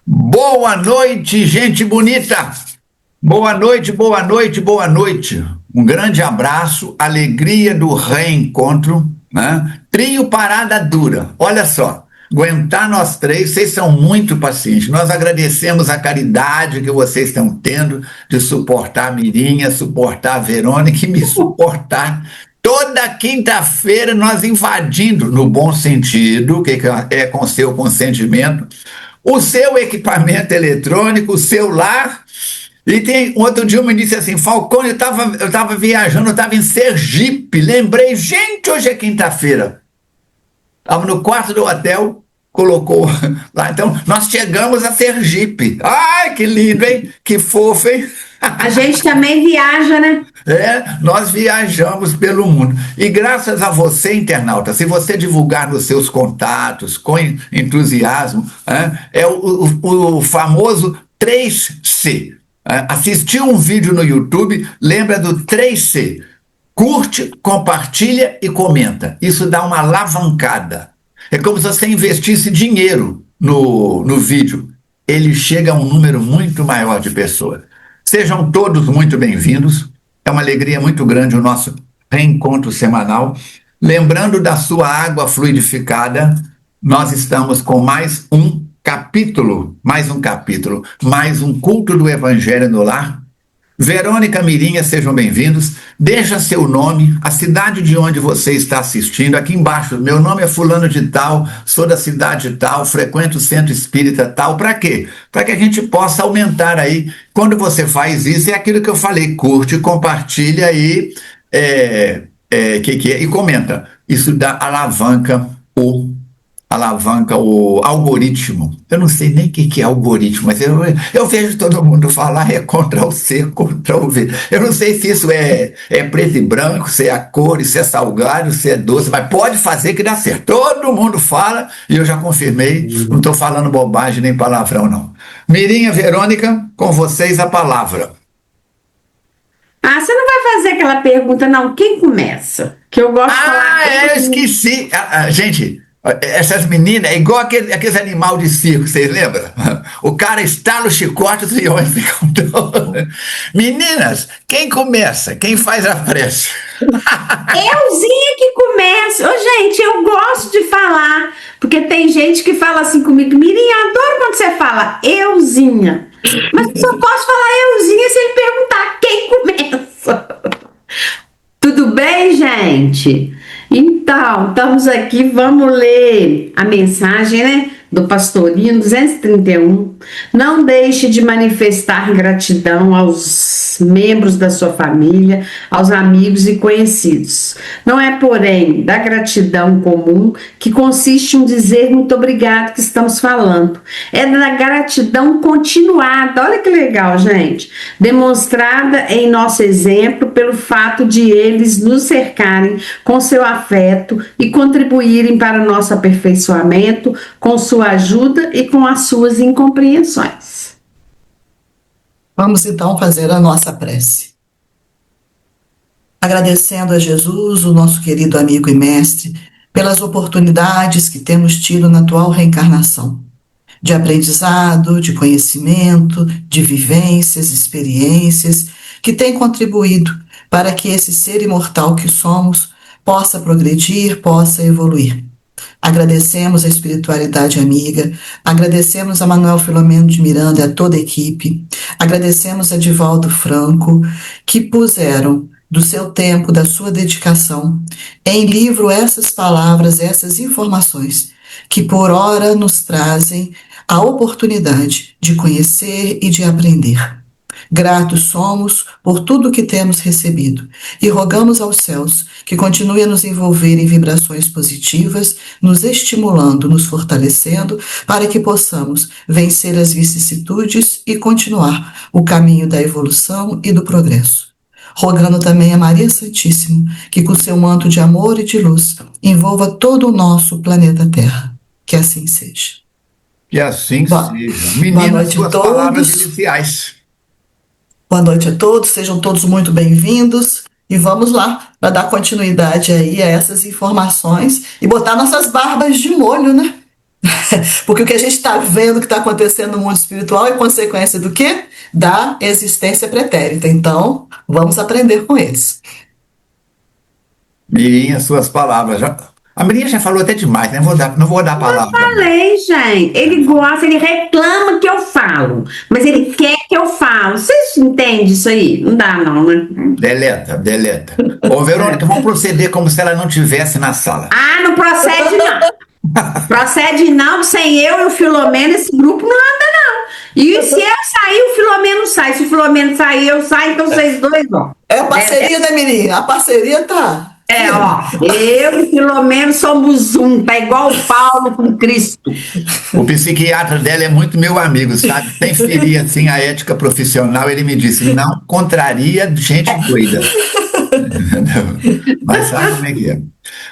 Boa noite, gente bonita! Boa noite, boa noite, boa noite. Um grande abraço, alegria do reencontro, né? Trio Parada Dura. Olha só, aguentar nós três, vocês são muito pacientes. Nós agradecemos a caridade que vocês estão tendo de suportar a Mirinha, suportar a Verônica e me suportar. Toda quinta-feira nós invadindo, no bom sentido, que é com seu consentimento, o seu equipamento eletrônico, o seu lar. E tem outro dia me disse assim, Falcone, eu tava viajando, eu estava em Sergipe, lembrei, gente, hoje é quinta-feira. Estava no quarto do hotel, colocou lá. Então, nós chegamos a Sergipe. Ai, que lindo, hein? Que fofo, hein? A gente também viaja, né? Nós viajamos pelo mundo. E graças a você, internauta, se você divulgar nos seus contatos com entusiasmo, o famoso 3C. Assistiu um vídeo no YouTube, lembra do 3C. Curte, compartilha e comenta. Isso dá uma alavancada. É como se você investisse dinheiro no vídeo. Ele chega a um número muito maior de pessoas. Sejam todos muito bem-vindos. É uma alegria muito grande o nosso reencontro semanal. Lembrando da sua água fluidificada, nós estamos com mais um capítulo, mais um culto do Evangelho no Lar. Verônica, Mirinha, sejam bem-vindos. Deixa seu nome, a cidade de onde você está assistindo, aqui embaixo. Meu nome é fulano de tal, sou da cidade tal, frequento o centro espírita tal. Para quê? Para que a gente possa aumentar aí. Quando você faz isso, é aquilo que eu falei, curte, compartilha e, e comenta. Isso dá alavanca o algoritmo. Eu não sei nem o que é algoritmo, mas eu vejo todo mundo falar é Ctrl+C, Ctrl+V. Eu não sei se isso é preto e branco, se é a cor, se é salgado, se é doce, mas pode fazer que dá certo. Todo mundo fala e eu já confirmei, não estou falando bobagem nem palavrão, não. Mirinha, Verônica, com vocês a palavra. Você não vai fazer aquela pergunta, não. Quem começa? Que eu gosto de falar. Eu esqueci. Gente, essas meninas, é igual aqueles animais de circo, vocês lembram? O cara estala o chicote, os leões ficam todos. Meninas, quem começa? Quem faz a prece? Euzinha que começa. Gente, eu gosto de falar, porque tem gente que fala assim comigo, Mirinha, adoro quando você fala Euzinha. Mas eu só posso falar Euzinha se ele perguntar quem começa. Tudo bem, gente? Então, estamos aqui, vamos ler a mensagem, né, do Pastorino 231. Não deixe de manifestar gratidão aos membros da sua família, aos amigos e conhecidos. Não é, porém, da gratidão comum que consiste em dizer muito obrigado que estamos falando. É da gratidão continuada, olha que legal, gente, demonstrada em nosso exemplo pelo fato de eles nos cercarem com seu afeto e contribuírem para o nosso aperfeiçoamento com sua ajuda e com as suas incompreensões. Vamos então fazer a nossa prece. Agradecendo a Jesus, o nosso querido amigo e mestre, pelas oportunidades que temos tido na atual reencarnação, de aprendizado, de conhecimento, de vivências, experiências, que têm contribuído para que esse ser imortal que somos possa progredir, possa evoluir. Agradecemos a espiritualidade amiga, agradecemos a Manuel Filomeno de Miranda e a toda a equipe, agradecemos a Divaldo Franco, que puseram do seu tempo, da sua dedicação, em livro essas palavras, essas informações, que por hora nos trazem a oportunidade de conhecer e de aprender. Gratos somos por tudo que temos recebido e rogamos aos céus que continue a nos envolver em vibrações positivas, nos estimulando, nos fortalecendo, para que possamos vencer as vicissitudes e continuar o caminho da evolução e do progresso. Rogando também a Maria Santíssima que com seu manto de amor e de luz envolva todo o nosso planeta Terra. Que assim seja. Que assim seja. Meninas, suas palavras iniciais. Boa noite a todos, sejam todos muito bem-vindos e vamos lá para dar continuidade aí a essas informações e botar nossas barbas de molho, né? Porque o que a gente está vendo que está acontecendo no mundo espiritual é consequência do quê? Da existência pretérita. Então, vamos aprender com eles. Mirinha, suas palavras. A Mirinha já falou até demais, né? Não vou dar a palavra. Falei, gente. Ele gosta, ele reclama que eu falo, mas ele quer que eu falo. Vocês entendem isso aí? Não dá, não, né? Deleta. Ô, Verônica, vamos proceder como se ela não estivesse na sala. Ah, não procede, não. Procede não, sem eu e o Filomeno, esse grupo não anda, não. E se eu sair, o Filomeno sai. Se o Filomeno sair, eu saio, então vocês dois, ó. É a parceria, né, Mirinha? A parceria tá. Ó, eu e Filomeno somos um, tá igual o Paulo com Cristo. O psiquiatra dela é muito meu amigo, sabe? Sem ferir, assim, a ética profissional, ele me disse, não contraria gente doida. Mas sabe como é que é?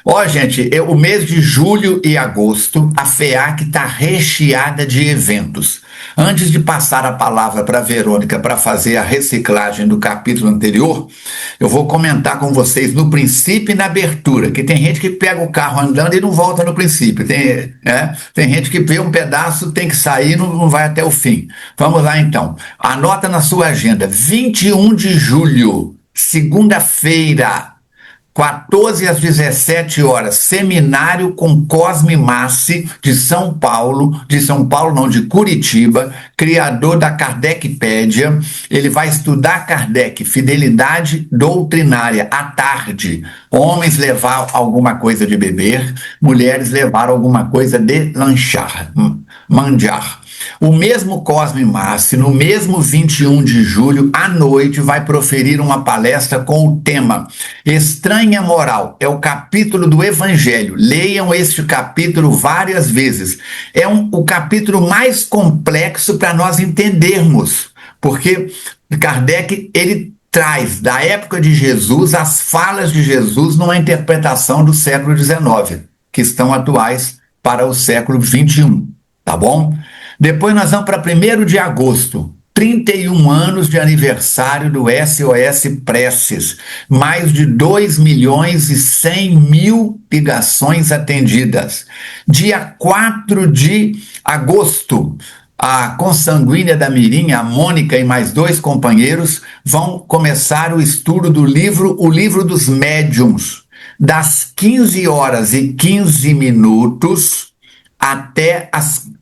Ó, gente, o mês de julho e agosto, a FEAC está recheada de eventos. Antes de passar a palavra para a Verônica para fazer a reciclagem do capítulo anterior, eu vou comentar com vocês no princípio e na abertura, que tem gente que pega o carro andando e não volta no princípio. Tem gente que vê um pedaço, tem que sair e não vai até o fim. Vamos lá, então. Anota na sua agenda, 21 de julho, segunda-feira, 14 às 17 horas, seminário com Cosme Massi, de São Paulo não, de Curitiba, criador da Kardecpédia. Ele vai estudar Kardec, fidelidade doutrinária, à tarde. Homens levar alguma coisa de beber, mulheres levar alguma coisa de manjar. O mesmo Cosme Massi, no mesmo 21 de julho, à noite, vai proferir uma palestra com o tema Estranha Moral. É o capítulo do Evangelho. Leiam este capítulo várias vezes. É o capítulo mais complexo para nós entendermos, porque Kardec, ele traz da época de Jesus as falas de Jesus numa interpretação do século XIX, que estão atuais para o século XXI, tá bom? Depois nós vamos para 1º de agosto, 31 anos de aniversário do SOS Preces, mais de 2.100.000 ligações atendidas. Dia 4 de agosto, a consanguínea da Mirinha, a Mônica e mais 2 companheiros vão começar o estudo do livro O Livro dos Médiuns, das 15h15 até as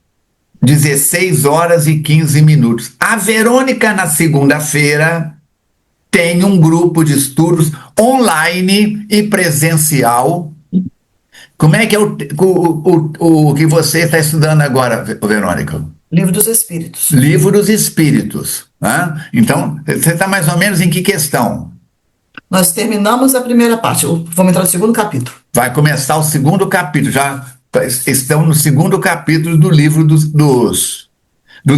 16h15. A Verônica, na segunda-feira, tem um grupo de estudos online e presencial. Como é que é o que você está estudando agora, Verônica? Livro dos Espíritos. Livro dos Espíritos. Né? Então, você está mais ou menos em que questão? Nós terminamos a primeira parte. Vamos entrar no segundo capítulo. Vai começar o segundo capítulo. Já estão no segundo capítulo do livro dos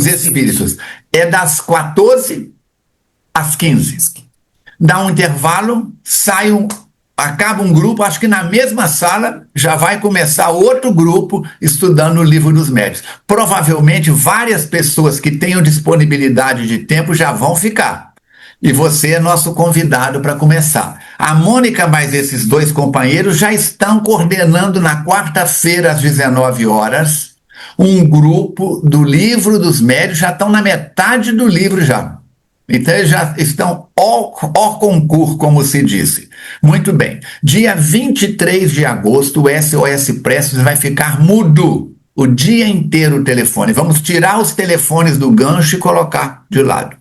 Espíritos. É das 14 às 15. Dá um intervalo, acaba um grupo, acho que na mesma sala já vai começar outro grupo estudando o Livro dos Médiuns. Provavelmente várias pessoas que tenham disponibilidade de tempo já vão ficar. E você é nosso convidado para começar. A Mônica mais esses 2 companheiros já estão coordenando na quarta-feira às 19 horas um grupo do Livro dos Médiuns, já estão na metade do livro já. Então eles já estão hors concours, como se disse. Muito bem. Dia 23 de agosto, o SOS Preces vai ficar mudo o dia inteiro o telefone. Vamos tirar os telefones do gancho e colocar de lado.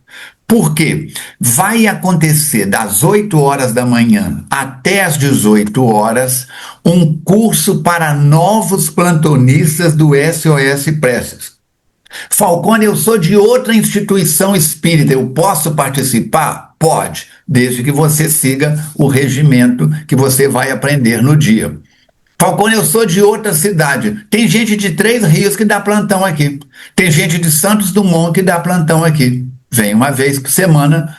Por quê? Vai acontecer das 8 horas da manhã até as 18 horas um curso para novos plantonistas do SOS Preces. Falcone, eu sou de outra instituição espírita, eu posso participar? Pode, desde que você siga o regimento que você vai aprender no dia. Falcone, eu sou de outra cidade. Tem gente de 3 Rios que dá plantão aqui. Tem gente de Santos Dumont que dá plantão aqui. Vem uma vez por semana,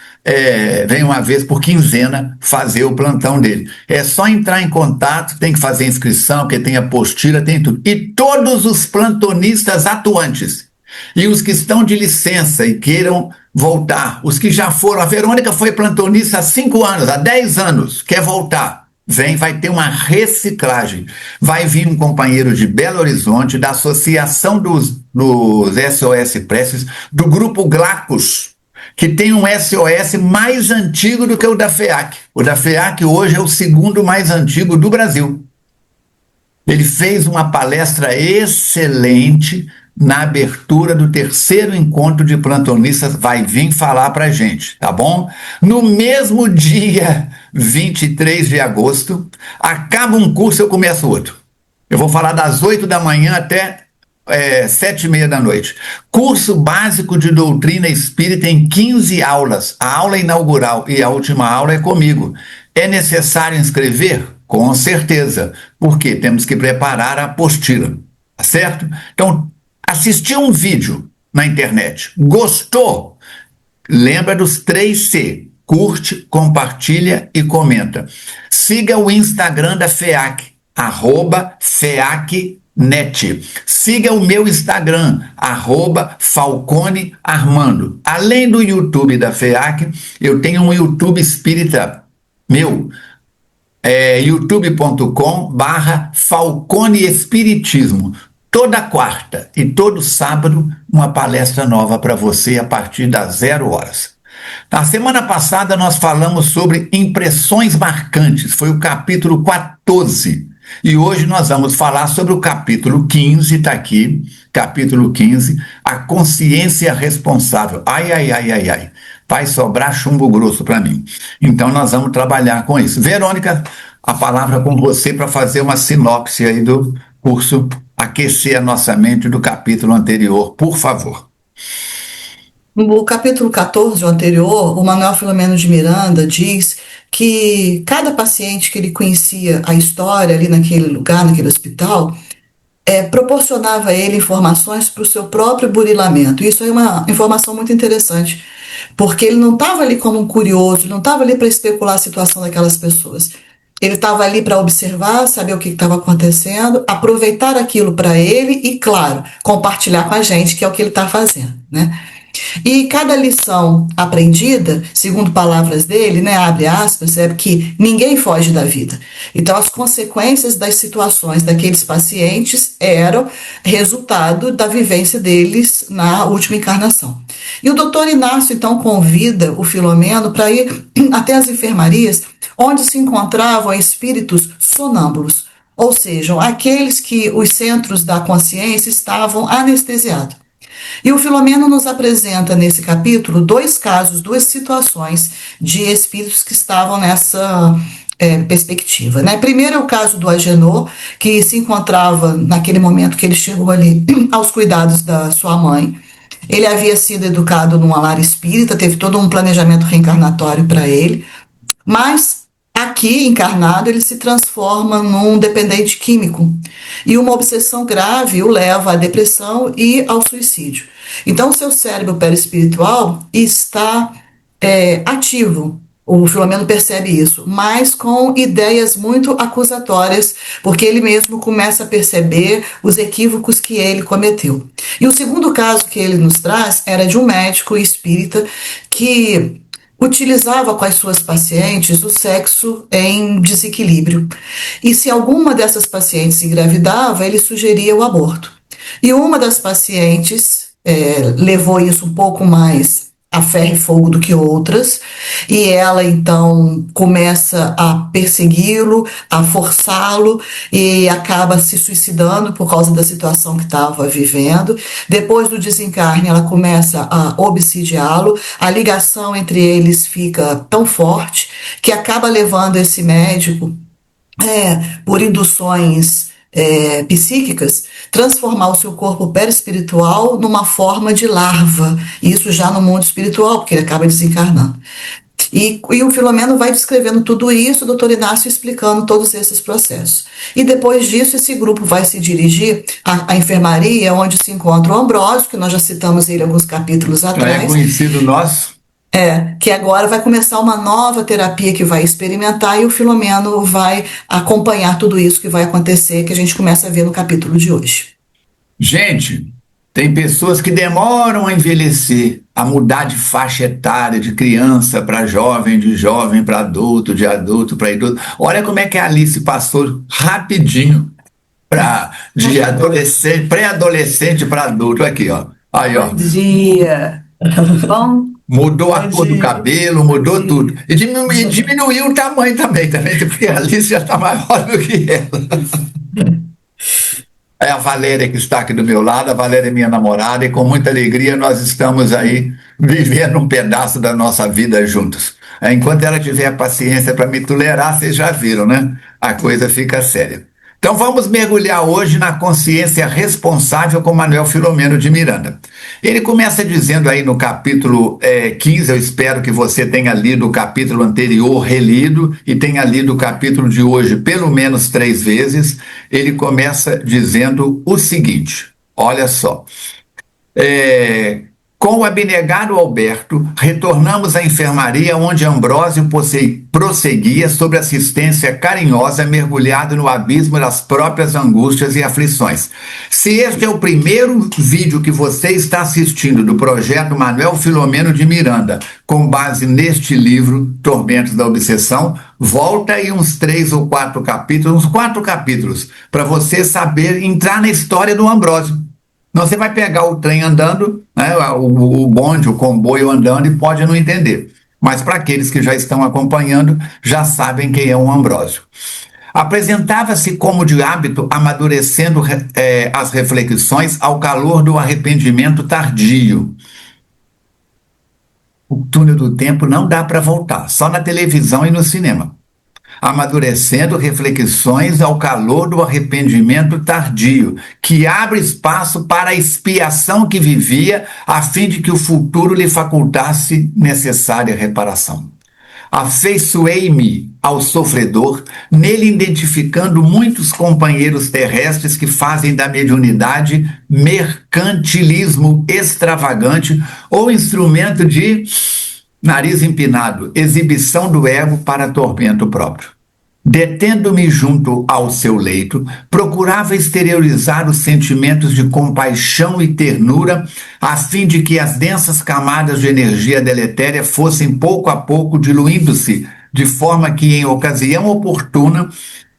vem uma vez por quinzena fazer o plantão dele. É só entrar em contato, tem que fazer inscrição, porque tem apostila, tem tudo. E todos os plantonistas atuantes, e os que estão de licença e queiram voltar, os que já foram, a Verônica foi plantonista há 5 anos, há 10 anos, quer voltar. vai ter uma reciclagem. Vai vir um companheiro de Belo Horizonte, da Associação dos SOS Preces, do Grupo Glacos, que tem um SOS mais antigo do que o da FEAC. O da FEAC hoje é o segundo mais antigo do Brasil. Ele fez uma palestra excelente na abertura do 3º encontro de plantonistas, vai vir falar para a gente, tá bom? No mesmo dia 23 de agosto, acaba um curso, eu começo outro. Eu vou falar das 8 da manhã até 7h30 da noite. Curso básico de doutrina espírita em 15 aulas. A aula inaugural e a última aula é comigo. É necessário inscrever? Com certeza, porque temos que preparar a apostila, tá certo? Então, assistiu um vídeo na internet, gostou? Lembra dos 3C, curte, compartilha e comenta. Siga o Instagram da FEAC, @FEACnet. Siga o meu Instagram, @FalconeArmando. Além do YouTube da FEAC, eu tenho um YouTube espírita meu, youtube.com/Falcone Espiritismo. Toda quarta e todo sábado, uma palestra nova para você a partir das 0 horas. Na semana passada, nós falamos sobre impressões marcantes, foi o capítulo 14. E hoje nós vamos falar sobre o capítulo 15, está aqui, capítulo 15, a consciência responsável. Ai, ai, ai, ai, ai. Vai sobrar chumbo grosso para mim. Então nós vamos trabalhar com isso. Verônica, a palavra com você para fazer uma sinopse aí do curso, aquecer a nossa mente do capítulo anterior, por favor. No capítulo 14, o anterior, o Manuel Filomeno de Miranda diz que cada paciente que ele conhecia a história ali naquele lugar, naquele hospital, proporcionava a ele informações para o seu próprio burilamento. Isso é uma informação muito interessante, porque ele não estava ali como um curioso, não estava ali para especular a situação daquelas pessoas. Ele estava ali para observar, saber o que estava acontecendo, aproveitar aquilo para ele e, claro, compartilhar com a gente, que é o que ele está fazendo, né? E cada lição aprendida, segundo palavras dele, né, abre aspas, é que ninguém foge da vida. Então, as consequências das situações daqueles pacientes eram resultado da vivência deles na última encarnação. E o doutor Inácio, então, convida o Filomeno para ir até as enfermarias, onde se encontravam espíritos sonâmbulos, ou seja, aqueles que os centros da consciência estavam anestesiados. E o Filomeno nos apresenta nesse capítulo 2 casos, 2 situações de espíritos que estavam nessa perspectiva, né? Primeiro é o caso do Agenor, que se encontrava naquele momento que ele chegou ali aos cuidados da sua mãe. Ele havia sido educado num lar espírita, teve todo um planejamento reencarnatório para ele, mas aqui, encarnado, ele se transforma num dependente químico e uma obsessão grave o leva à depressão e ao suicídio. Então, o seu cérebro perispiritual está ativo. O Filomeno percebe isso, mas com ideias muito acusatórias, porque ele mesmo começa a perceber os equívocos que ele cometeu. E o segundo caso que ele nos traz era de um médico espírita que utilizava com as suas pacientes o sexo em desequilíbrio. E se alguma dessas pacientes engravidava, ele sugeria o aborto. E uma das pacientes levou isso um pouco mais a ferro e fogo do que outras, e ela então começa a persegui-lo, a forçá-lo, e acaba se suicidando por causa da situação que estava vivendo. Depois do desencarne, ela começa a obsidiá-lo, a ligação entre eles fica tão forte que acaba levando esse médico, por induções psíquicas, transformar o seu corpo perispiritual numa forma de larva, isso já no mundo espiritual, porque ele acaba desencarnando. E o Filomeno vai descrevendo tudo isso, o doutor Inácio explicando todos esses processos. E depois disso, esse grupo vai se dirigir à enfermaria, onde se encontra o Ambrósio, que nós já citamos ele alguns capítulos atrás. É conhecido nosso. Que agora vai começar uma nova terapia que vai experimentar, e o Filomeno vai acompanhar tudo isso que vai acontecer, que a gente começa a ver no capítulo de hoje. Gente, Tem pessoas que demoram a envelhecer, a mudar de faixa etária, de criança para jovem, de jovem para adulto, de adulto para idoso. Olha como é que a Alice passou rapidinho de adolescente, pré-adolescente para adulto. Aqui, ó. Aí, ó. Bom dia. Bom. Mudou a cor do cabelo, mudou tudo. E diminuiu o tamanho também, porque a Alice já está maior do que ela. É a Valéria que está aqui do meu lado, a Valéria é minha namorada, e com muita alegria nós estamos aí vivendo um pedaço da nossa vida juntos. Enquanto ela tiver paciência para me tolerar, vocês já viram, né? A coisa fica séria. Então vamos mergulhar hoje na consciência responsável com Manuel Filomeno de Miranda. Ele começa dizendo aí no capítulo 15, eu espero que você tenha lido o capítulo anterior, relido, e tenha lido o capítulo de hoje pelo menos 3 vezes. Ele começa dizendo o seguinte, olha só. Com o abnegado Alberto, retornamos à enfermaria onde Ambrósio prosseguia sob assistência carinhosa, mergulhado no abismo das próprias angústias e aflições. Se este é o primeiro vídeo que você está assistindo do projeto Manuel Filomeno de Miranda, com base neste livro, Tormentos da Obsessão, volta aí uns 3 ou 4 capítulos, uns 4 capítulos, para você saber entrar na história do Ambrósio. Você vai pegar o trem andando, né, o bonde, o comboio andando e pode não entender. Mas para aqueles que já estão acompanhando, já sabem quem é o Ambrósio. Apresentava-se como de hábito, amadurecendo as reflexões ao calor do arrependimento tardio. O túnel do tempo não dá para voltar, só na televisão e no cinema. Amadurecendo reflexões ao calor do arrependimento tardio, que abre espaço para a expiação que vivia, a fim de que o futuro lhe facultasse necessária reparação. Afeiçoei-me ao sofredor, nele identificando muitos companheiros terrestres que fazem da mediunidade mercantilismo extravagante ou instrumento de nariz empinado, exibição do ego para tormento próprio. Detendo-me junto ao seu leito, procurava exteriorizar os sentimentos de compaixão e ternura, a fim de que as densas camadas de energia deletéria fossem pouco a pouco diluindo-se, de forma que, em ocasião oportuna,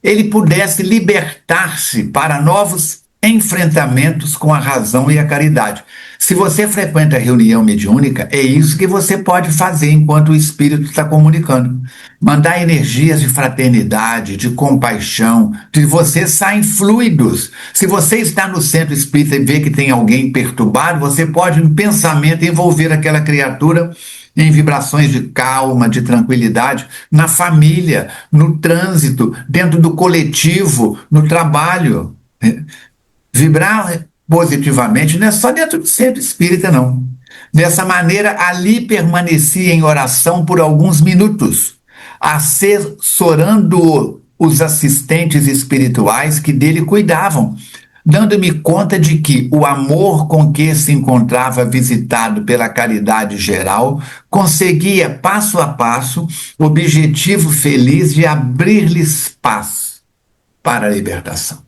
ele pudesse libertar-se para novos enfrentamentos com a razão e a caridade. Se você frequenta a reunião mediúnica, é isso que você pode fazer enquanto o espírito está comunicando. Mandar energias de fraternidade, de compaixão, de você saem fluidos. Se você está no centro espírita e vê que tem alguém perturbado, você pode, em pensamento, envolver aquela criatura em vibrações de calma, de tranquilidade, na família, no trânsito, dentro do coletivo, no trabalho. Vibrar positivamente não é só dentro do centro espírita, não. Dessa maneira, ali permaneci em oração por alguns minutos, assessorando os assistentes espirituais que dele cuidavam, dando-me conta de que o amor com que se encontrava visitado pela caridade geral conseguia, passo a passo, o objetivo feliz de abrir-lhes paz para a libertação.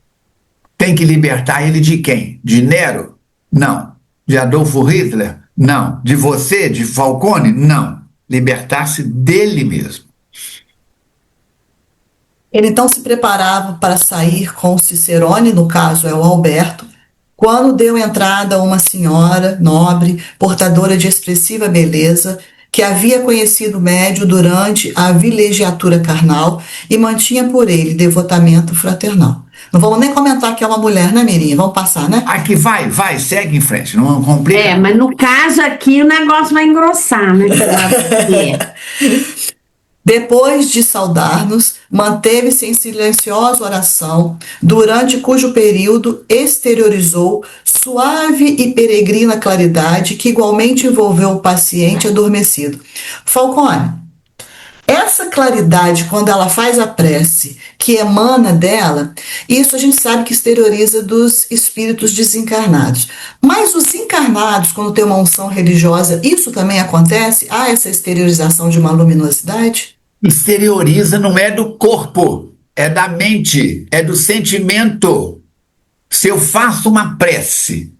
Tem que libertar ele de quem? De Nero? Não. De Adolfo Hitler? Não. De você? De Falcone? Não. Libertar-se dele mesmo. Ele então se preparava para sair com Cicerone, no caso é o Alberto, quando deu entrada a uma senhora nobre, portadora de expressiva beleza, que havia conhecido o médio durante a vilegiatura carnal e mantinha por ele devotamento fraternal. Não vamos nem comentar que é uma mulher, né, Mirinha? Vamos passar, né? Aqui vai, segue em frente, não complica. Mas no caso aqui o negócio vai engrossar, né? Depois de saudar-nos, manteve-se em silenciosa oração, durante cujo período exteriorizou suave e peregrina claridade que igualmente envolveu o paciente adormecido. Falcone, essa claridade, quando ela faz a prece, que emana dela, isso a gente sabe que exterioriza dos espíritos desencarnados. Mas os encarnados, quando tem uma unção religiosa, isso também acontece? Há essa exteriorização de uma luminosidade? Exterioriza não é do corpo, é da mente, é do sentimento. Se eu faço uma prece,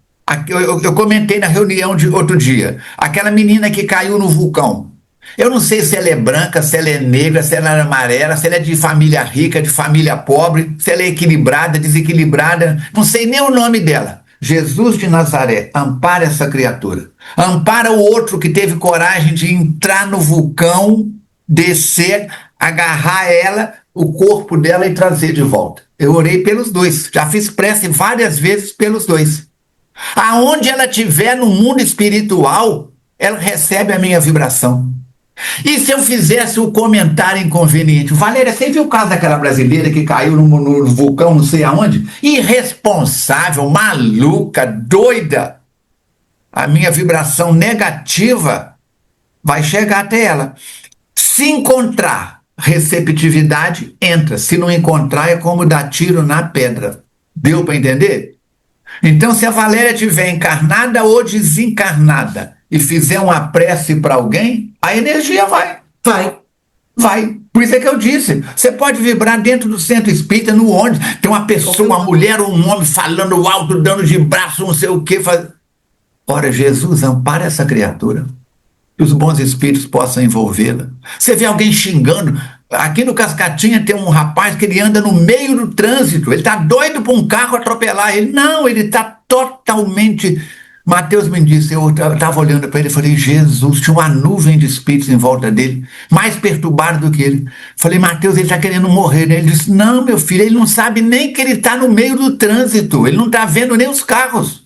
Eu comentei na reunião de outro dia, aquela menina que caiu no vulcão. Eu não sei se ela é branca, se ela é negra, se ela é amarela, se ela é de família rica, de família pobre, se ela é equilibrada, desequilibrada, não sei nem o nome dela. Jesus de Nazaré, ampara essa criatura. Ampara o outro que teve coragem de entrar no vulcão, descer, agarrar ela, o corpo dela e trazer de volta. Eu orei pelos dois, já fiz prece várias vezes pelos dois. Aonde ela estiver no mundo espiritual, ela recebe a minha vibração. E se eu fizesse o comentário inconveniente? Valéria, você viu o caso daquela brasileira que caiu no vulcão não sei aonde? Irresponsável, maluca, doida. A minha vibração negativa vai chegar até ela. Se encontrar receptividade, entra. Se não encontrar, é como dar tiro na pedra. Deu para entender? Então, se a Valéria estiver encarnada ou desencarnada e fizer uma prece para alguém, a energia vai. Vai. Por isso é que eu disse, você pode vibrar dentro do centro espírita, no ônibus, tem uma pessoa, uma mulher ou um homem falando alto, dando de braço, não sei o quê. Ora, Jesus, ampara essa criatura, que os bons espíritos possam envolvê-la. Você vê alguém xingando. Aqui no Cascatinha tem um rapaz que ele anda no meio do trânsito, ele está doido para um carro atropelar ele. Não, ele está totalmente... Mateus me disse, eu estava olhando para ele e falei, Jesus, tinha uma nuvem de espíritos em volta dele, mais perturbado do que ele. Falei, Mateus, ele está querendo morrer, né? Ele disse, não, meu filho, ele não sabe nem que ele está no meio do trânsito, ele não está vendo nem os carros.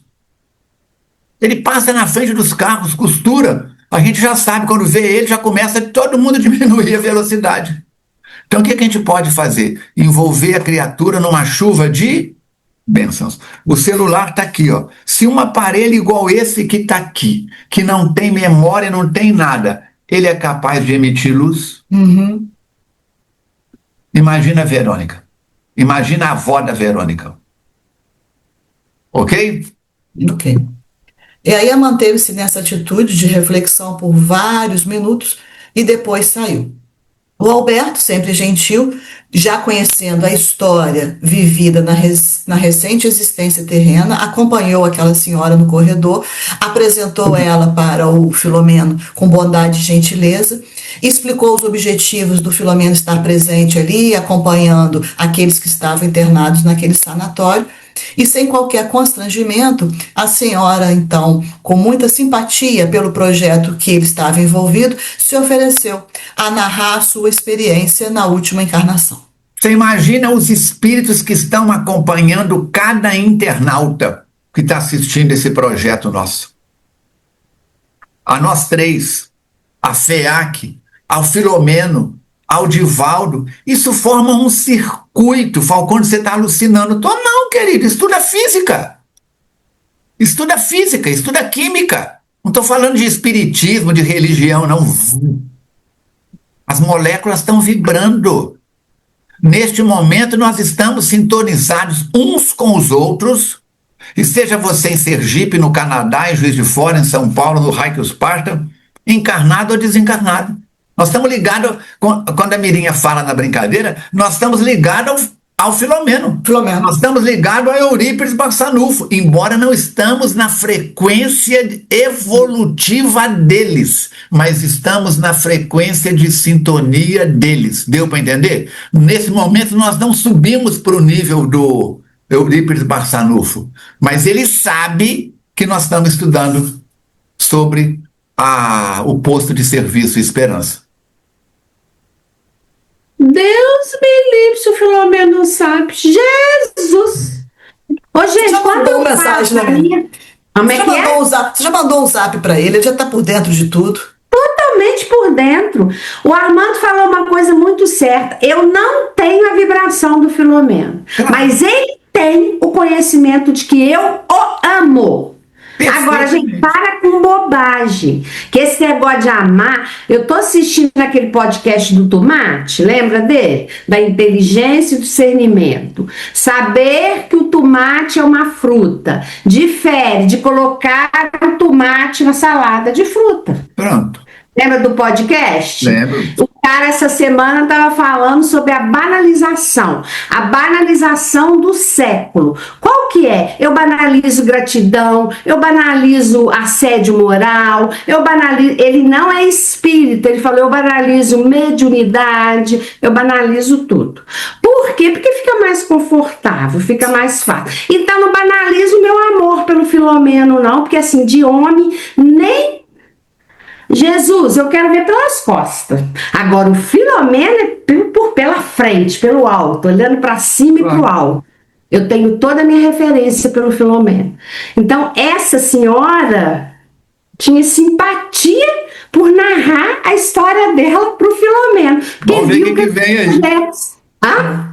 Ele passa na frente dos carros, costura. A gente já sabe, quando vê ele, já começa todo mundo a diminuir a velocidade. Então, o que a gente pode fazer? Envolver a criatura numa chuva de bênçãos. O celular está aqui, ó. Se um aparelho igual esse que está aqui, que não tem memória, não tem nada, ele é capaz de emitir luz? Uhum. Imagina a Verônica. Imagina a avó da Verônica. Ok? Ok. E aí ela manteve-se nessa atitude de reflexão por vários minutos e depois saiu. O Alberto, sempre gentil, já conhecendo a história vivida na recente existência terrena, acompanhou aquela senhora no corredor, apresentou ela para o Filomeno com bondade e gentileza, explicou os objetivos do Filomeno estar presente ali, acompanhando aqueles que estavam internados naquele sanatório. E sem qualquer constrangimento, a senhora, então, com muita simpatia pelo projeto que ele estava envolvido, se ofereceu a narrar a sua experiência na última encarnação. Você imagina os espíritos que estão acompanhando cada internauta que está assistindo esse projeto nosso. A nós três, a FEAC, ao Filomeno, ao Divaldo, isso forma um circuito. Falcone, você está alucinando. Não, querido, estuda física. Estuda física, estuda química. Não estou falando de espiritismo, de religião, não. As moléculas estão vibrando. Neste momento, nós estamos sintonizados uns com os outros, e seja você em Sergipe, no Canadá, em Juiz de Fora, em São Paulo, no Raio Esparta, encarnado ou desencarnado. Nós estamos ligados, quando a Mirinha fala na brincadeira, nós estamos ligados ao Filomeno. Nós estamos ligados a Eurípides Barçanufo, embora não estamos na frequência evolutiva deles, mas estamos na frequência de sintonia deles. Deu para entender? Nesse momento nós não subimos para o nível do Eurípides Barçanufo, mas ele sabe que nós estamos estudando sobre o posto de serviço Esperança. Deus me livre se o Filomeno não sabe. Jesus! Ô, gente, já quando mandou eu mensagem, falo, né? Você já mandou um zap para ele já está por dentro de tudo. Totalmente por dentro. O Armando falou uma coisa muito certa. Eu não tenho a vibração do Filomeno, mas ele tem o conhecimento de que eu o amo. Agora, gente, para com bobagem. Que esse negócio de amar... Eu tô assistindo aquele podcast do Tomate, lembra dele? Da inteligência e do discernimento. Saber que o tomate é uma fruta difere de colocar o tomate na salada de fruta. Pronto. Lembra do podcast? Lembro. O cara, essa semana, estava falando sobre a banalização do século. Qual que é? Eu banalizo gratidão, eu banalizo assédio moral, ele não é espírita, ele falou, eu banalizo mediunidade, eu banalizo tudo. Por quê? Porque fica mais confortável, fica mais fácil. Então, não banalizo o meu amor pelo Filomeno, não, porque assim, de homem, nem Jesus, eu quero ver pelas costas. Agora, o Filomeno é pela frente, pelo alto, olhando para cima e para o alto. Eu tenho toda a minha referência pelo Filomeno. Então, essa senhora tinha simpatia por narrar a história dela para o Filomeno. Vamos ver o que vem aí.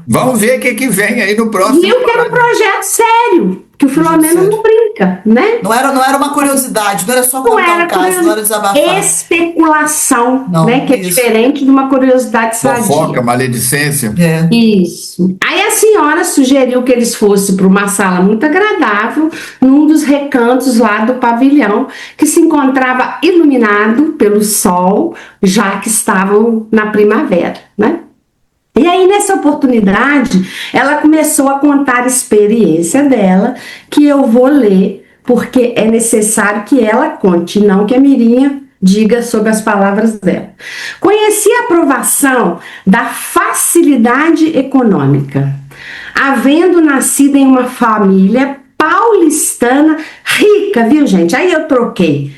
Vamos ver o que vem aí no próximo. Viu que era um projeto sério, que o Filomeno não brinca, né? Não era uma curiosidade, não era só contar um caso, não era desabafar. Especulação, né? Que é diferente de uma curiosidade sadia. Fofoca, maledicência. Isso. Aí a senhora sugeriu que eles fossem para uma sala muito agradável, num dos recantos lá do pavilhão, que se encontrava iluminado pelo sol, já que estavam na primavera, né? E aí, nessa oportunidade, ela começou a contar a experiência dela, que eu vou ler, porque é necessário que ela conte, não que a Mirinha diga sobre as palavras dela. Conheci a aprovação da facilidade econômica, havendo nascido em uma família paulistana rica, viu, gente? Aí eu troquei.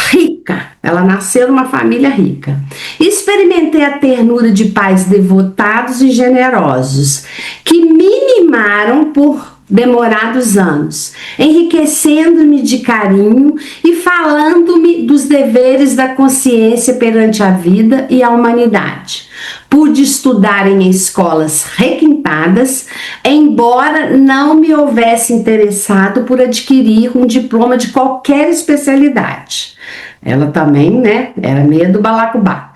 Rica. Ela nasceu numa família rica. Experimentei a ternura de pais devotados e generosos, que me mimaram por demorados anos, enriquecendo-me de carinho e falando-me dos deveres da consciência perante a vida e a humanidade. Pude estudar em escolas requintadas, embora não me houvesse interessado por adquirir um diploma de qualquer especialidade. Ela também, né, era meio do balacobaco.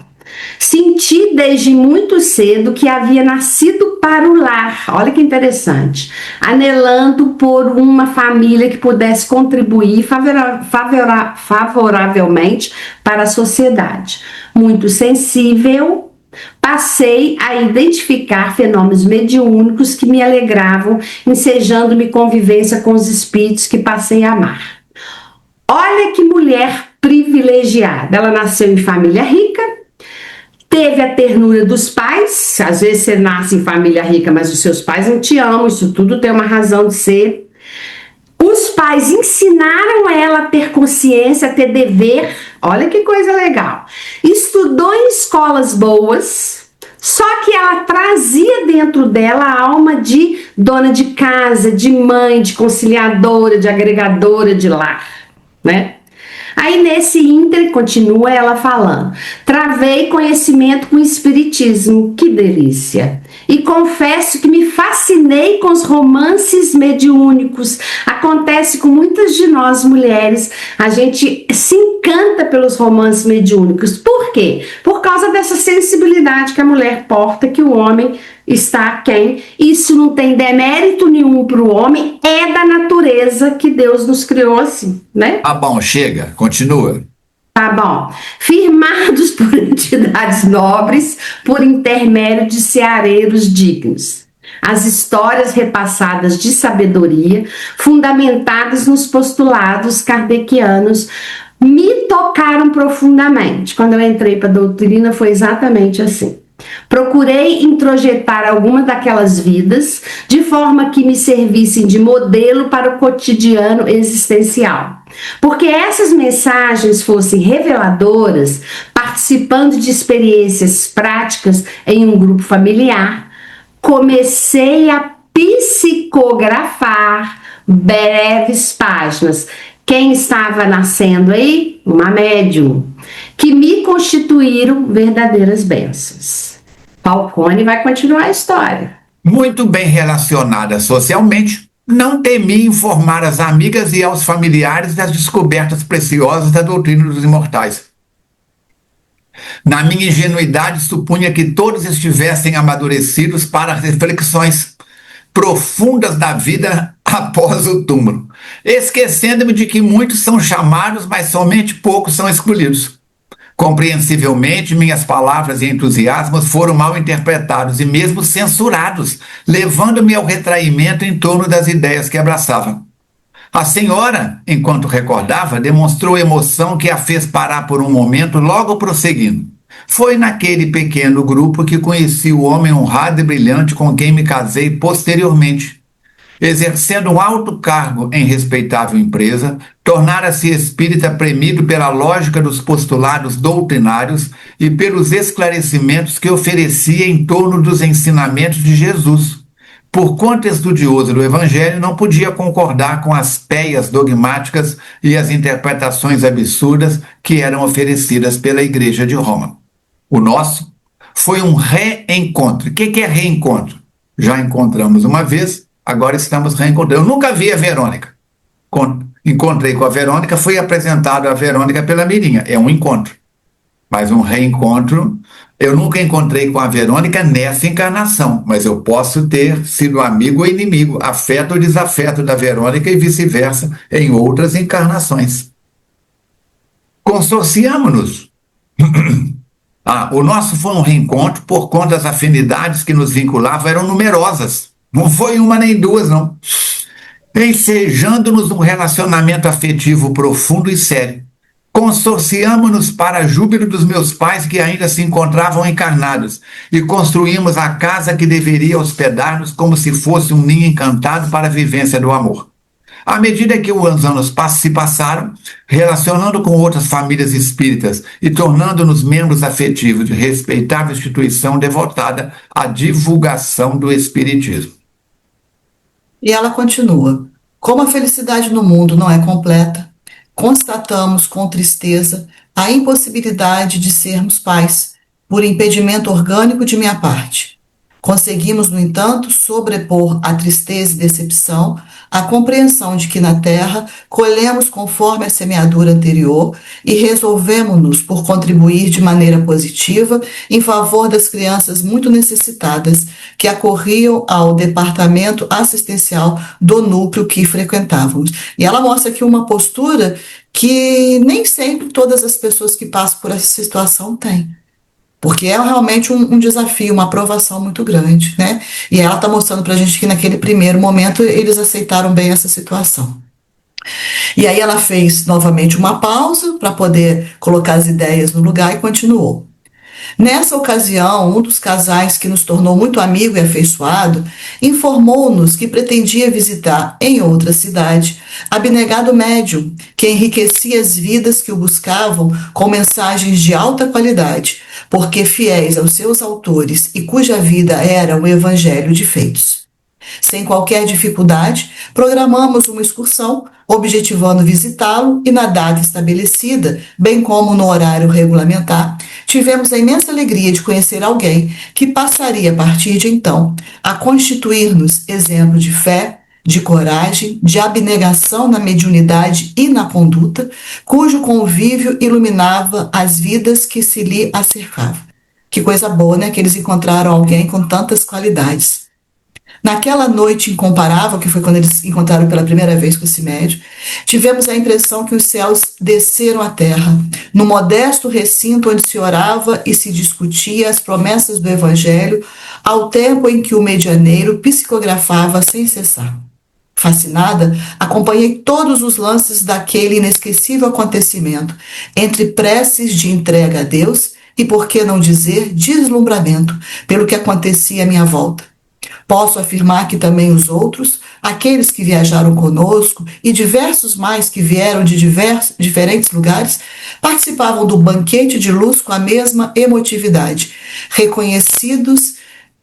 Senti desde muito cedo que havia nascido para o lar, olha que interessante, anelando por uma família que pudesse contribuir favoravelmente para a sociedade. Muito sensível, passei a identificar fenômenos mediúnicos que me alegravam, ensejando-me convivência com os espíritos que passei a amar. Olha que mulher privilegiada, ela nasceu em família rica, teve a ternura dos pais, às vezes você nasce em família rica, mas os seus pais não te amam, isso tudo tem uma razão de ser. Os pais ensinaram ela a ter consciência, a ter dever, olha que coisa legal. Estudou em escolas boas, só que ela trazia dentro dela a alma de dona de casa, de mãe, de conciliadora, de agregadora de lar, né? Aí nesse ínter, continua ela falando, travei conhecimento com o espiritismo, que delícia. E confesso que me fascinei com os romances mediúnicos. Acontece com muitas de nós mulheres, a gente se encanta pelos romances mediúnicos. Por quê? Por causa dessa sensibilidade que a mulher porta, que o homem está aquém. Isso não tem demérito nenhum para o homem, é da natureza que Deus nos criou assim, né? Ah, bom, chega, continua. Tá bom. Firmados por entidades nobres, por intermédio de ceareiros dignos. As histórias repassadas de sabedoria, fundamentadas nos postulados kardecianos, me tocaram profundamente. Quando eu entrei para a doutrina, foi exatamente assim. Procurei introjetar algumas daquelas vidas de forma que me servissem de modelo para o cotidiano existencial. Porque essas mensagens fossem reveladoras, participando de experiências práticas em um grupo familiar, comecei a psicografar breves páginas. Quem estava nascendo aí? Uma médium, que me constituíram verdadeiras bênçãos. Falcone vai continuar a história. Muito bem relacionada socialmente, não temi informar as amigas e aos familiares das descobertas preciosas da doutrina dos imortais. Na minha ingenuidade, supunha que todos estivessem amadurecidos para reflexões profundas da vida após o túmulo, esquecendo-me de que muitos são chamados, mas somente poucos são escolhidos. Compreensivelmente, minhas palavras e entusiasmos foram mal interpretados e mesmo censurados, levando-me ao retraimento em torno das ideias que abraçava. A senhora, enquanto recordava, demonstrou emoção que a fez parar por um momento, logo prosseguindo. Foi naquele pequeno grupo que conheci o homem honrado e brilhante com quem me casei posteriormente. Exercendo um alto cargo em respeitável empresa, tornara-se espírita premido pela lógica dos postulados doutrinários e pelos esclarecimentos que oferecia em torno dos ensinamentos de Jesus. Por quanto estudioso do Evangelho, não podia concordar com as péias dogmáticas e as interpretações absurdas que eram oferecidas pela Igreja de Roma. O nosso foi um reencontro. O que é reencontro? Já encontramos uma vez, agora estamos reencontrando. Eu nunca vi a Verônica. Encontrei com a Verônica, fui apresentado a Verônica pela Mirinha. É um encontro. Mas um reencontro, eu nunca encontrei com a Verônica nessa encarnação, mas eu posso ter sido amigo ou inimigo, afeto ou desafeto da Verônica e vice-versa em outras encarnações. Consorciamo-nos. O nosso foi um reencontro por conta das afinidades que nos vinculavam, eram numerosas. Não foi uma nem duas, não. Ensejando-nos um relacionamento afetivo profundo e sério. Consorciamo-nos para júbilo dos meus pais que ainda se encontravam encarnados e construímos a casa que deveria hospedar-nos como se fosse um ninho encantado para a vivência do amor. À medida que os anos se passaram, relacionando com outras famílias espíritas e tornando-nos membros afetivos de respeitável instituição devotada à divulgação do espiritismo. E ela continua: como a felicidade no mundo não é completa, constatamos com tristeza a impossibilidade de sermos pais, por impedimento orgânico de minha parte. Conseguimos, no entanto, sobrepor a tristeza e decepção à compreensão de que na terra colhemos conforme a semeadura anterior e resolvemo-nos por contribuir de maneira positiva em favor das crianças muito necessitadas que acorriam ao departamento assistencial do núcleo que frequentávamos. E ela mostra aqui uma postura que nem sempre todas as pessoas que passam por essa situação têm. Porque é realmente um desafio, uma aprovação muito grande, né? E ela está mostrando para a gente que naquele primeiro momento eles aceitaram bem essa situação. E aí ela fez novamente uma pausa para poder colocar as ideias no lugar e continuou. Nessa ocasião, um dos casais que nos tornou muito amigo e afeiçoado informou-nos que pretendia visitar em outra cidade abnegado médium que enriquecia as vidas que o buscavam com mensagens de alta qualidade, porque fiéis aos seus autores e cuja vida era o Evangelho de feitos. Sem qualquer dificuldade, programamos uma excursão, objetivando visitá-lo e na data estabelecida, bem como no horário regulamentar, tivemos a imensa alegria de conhecer alguém que passaria a partir de então a constituir-nos exemplo de fé, de coragem, de abnegação na mediunidade e na conduta, cujo convívio iluminava as vidas que se lhe acercavam. Que coisa boa, né? Que eles encontraram alguém com tantas qualidades. Naquela noite incomparável, que foi quando eles encontraram pela primeira vez com esse médium, tivemos a impressão que os céus desceram à terra, no modesto recinto onde se orava e se discutia as promessas do Evangelho, ao tempo em que o medianeiro psicografava sem cessar. Fascinada, acompanhei todos os lances daquele inesquecível acontecimento, entre preces de entrega a Deus e, por que não dizer, deslumbramento pelo que acontecia à minha volta. Posso afirmar que também os outros, aqueles que viajaram conosco e diversos mais que vieram de diferentes lugares, participavam do banquete de luz com a mesma emotividade, reconhecidos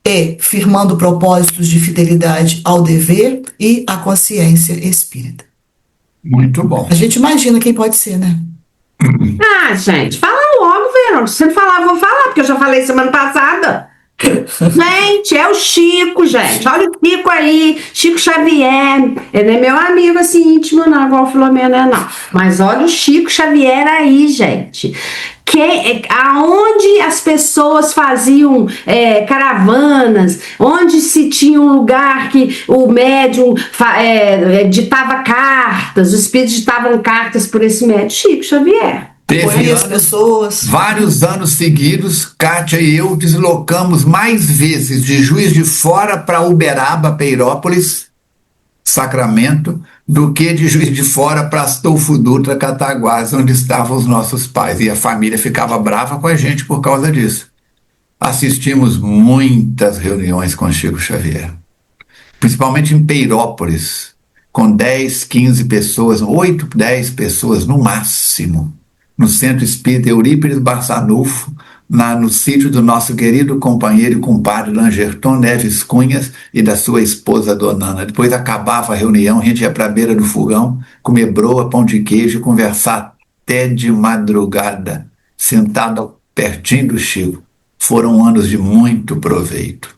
e firmando propósitos de fidelidade ao dever e à consciência espírita. Muito bom. A gente imagina quem pode ser, né? Gente, fala logo, Verônica. Se você não falar, eu vou falar, porque eu já falei semana passada. Gente, é o Chico, gente. Olha o Chico aí, Chico Xavier. Ele é meu amigo assim íntimo, não, igual o Filomena, não. Mas olha o Chico Xavier aí, gente. Aonde as pessoas faziam caravanas, onde se tinha um lugar que o médium ditava cartas, os espíritos ditavam cartas por esse médium, Chico Xavier. Conhecer as pessoas. Vários anos seguidos, Kátia e eu deslocamos mais vezes de Juiz de Fora para Uberaba, Peirópolis, Sacramento, do que de Juiz de Fora para Astolfo Dutra, Cataguases, onde estavam os nossos pais. E a família ficava brava com a gente por causa disso. Assistimos muitas reuniões com Chico Xavier, principalmente em Peirópolis, com 10, 15 pessoas, 8, 10 pessoas no máximo, no Centro Espírita Eurípides Barçanufo, no sítio do nosso querido companheiro e compadre Langerton Neves Cunhas e da sua esposa Dona Ana. Depois acabava a reunião, a gente ia para a beira do fogão, comer broa, pão de queijo e conversar até de madrugada, sentado pertinho do Chico. Foram anos de muito proveito.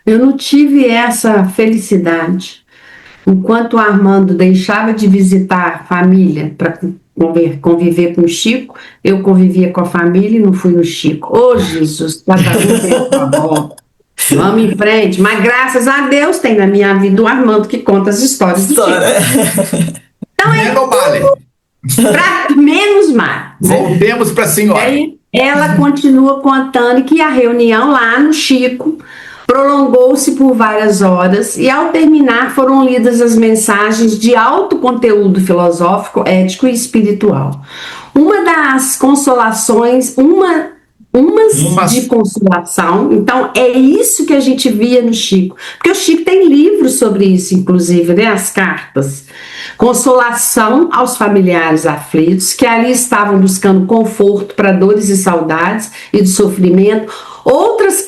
Eu não tive essa felicidade. Enquanto o Armando deixava de visitar a família para conviver com o Chico, eu convivia com a família e não fui no Chico. Ô, Jesus, cada um tem sua volta. Vamos em frente. Mas graças a Deus tem na minha vida o Armando que conta as histórias do Chico. Então é menos mal. Voltemos para a senhora. Aí ela continua contando que a reunião lá no Chico prolongou-se por várias horas e, ao terminar, foram lidas as mensagens de alto conteúdo filosófico, ético e espiritual. Uma das consolações, umas de consolação, então é isso que a gente via no Chico, porque o Chico tem livros sobre isso, inclusive, né, as cartas. Consolação aos familiares aflitos, que ali estavam buscando conforto para dores e saudades e de sofrimento. Outras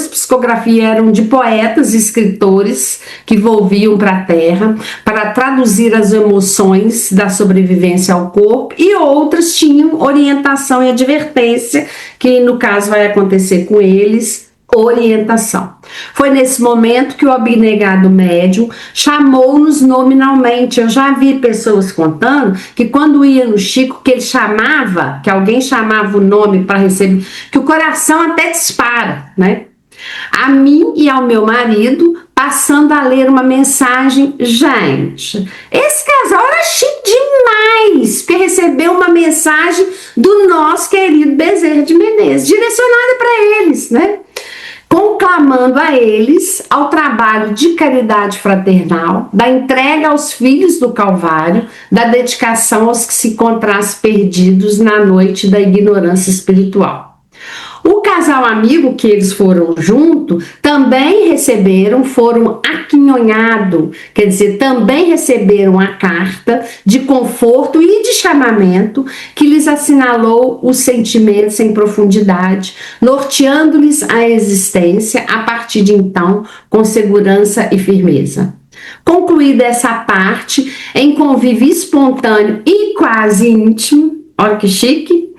psicografias eram de poetas e escritores que volviam para a terra para traduzir as emoções da sobrevivência ao corpo, e outras tinham orientação e advertência, que no caso vai acontecer com eles, orientação. Foi nesse momento que o abnegado médium chamou-nos nominalmente. Eu já vi pessoas contando que quando ia no Chico, que ele chamava, que alguém chamava o nome para receber, que o coração até dispara, né? A mim e ao meu marido, passando a ler uma mensagem. Gente, esse casal era chique demais, porque recebeu uma mensagem do nosso querido Bezerra de Menezes, direcionada para eles, né? Conclamando a eles ao trabalho de caridade fraternal, da entrega aos filhos do Calvário, da dedicação aos que se encontrassem perdidos na noite da ignorância espiritual. O casal amigo que eles foram junto também foram aquinhonhados, quer dizer, também receberam a carta de conforto e de chamamento que lhes assinalou os sentimentos em profundidade, norteando-lhes a existência a partir de então com segurança e firmeza. Concluída essa parte, em convívio espontâneo e quase íntimo, olha que chique,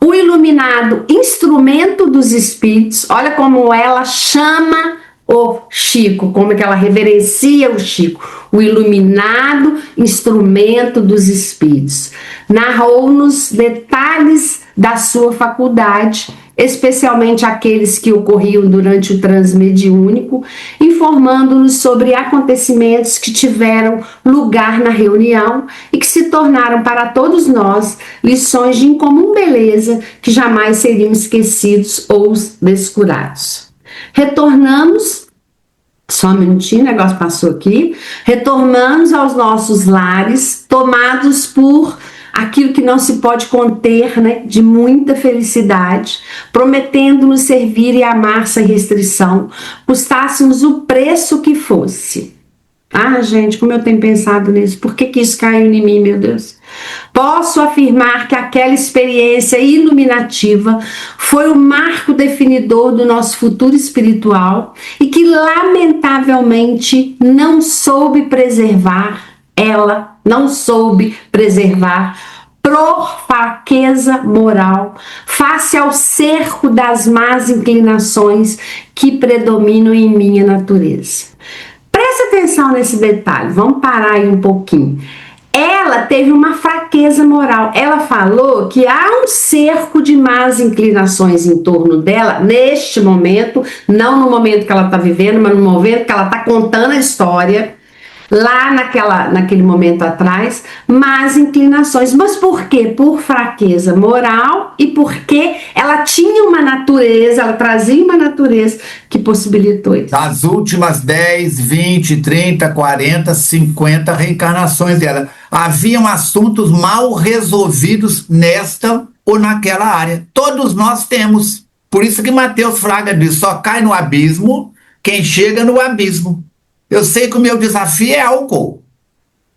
o iluminado instrumento dos espíritos, olha como ela chama o Chico, como é que ela reverencia o Chico, o iluminado instrumento dos espíritos. Narrou-nos detalhes da sua faculdade, especialmente aqueles que ocorriam durante o transe mediúnico, informando-nos sobre acontecimentos que tiveram lugar na reunião e que se tornaram para todos nós lições de incomum beleza que jamais seriam esquecidos ou descurados. Retornamos, só um minutinho, o negócio passou aqui, retornamos aos nossos lares, tomados por aquilo que não se pode conter, né, de muita felicidade, prometendo-nos servir e amar sem restrição, custássemos o preço que fosse. Ah, gente, como eu tenho pensado nisso, por que isso caiu em mim, meu Deus? Posso afirmar que aquela experiência iluminativa foi o marco definidor do nosso futuro espiritual e que, lamentavelmente, não soube preservar por fraqueza moral, face ao cerco das más inclinações que predominam em minha natureza. Preste atenção nesse detalhe, vamos parar aí um pouquinho. Ela teve uma fraqueza moral. Ela falou que há um cerco de más inclinações em torno dela, neste momento, não no momento que ela está vivendo, mas no momento que ela está contando a história. lá naquele momento atrás, más inclinações. Mas por quê? Por fraqueza moral e porque ela tinha uma natureza, ela trazia uma natureza que possibilitou isso. Das últimas 10, 20, 30, 40, 50 reencarnações dela, haviam assuntos mal resolvidos nesta ou naquela área. Todos nós temos. Por isso que Mateus Fraga diz, só cai no abismo quem chega no abismo. Eu sei que o meu desafio é álcool.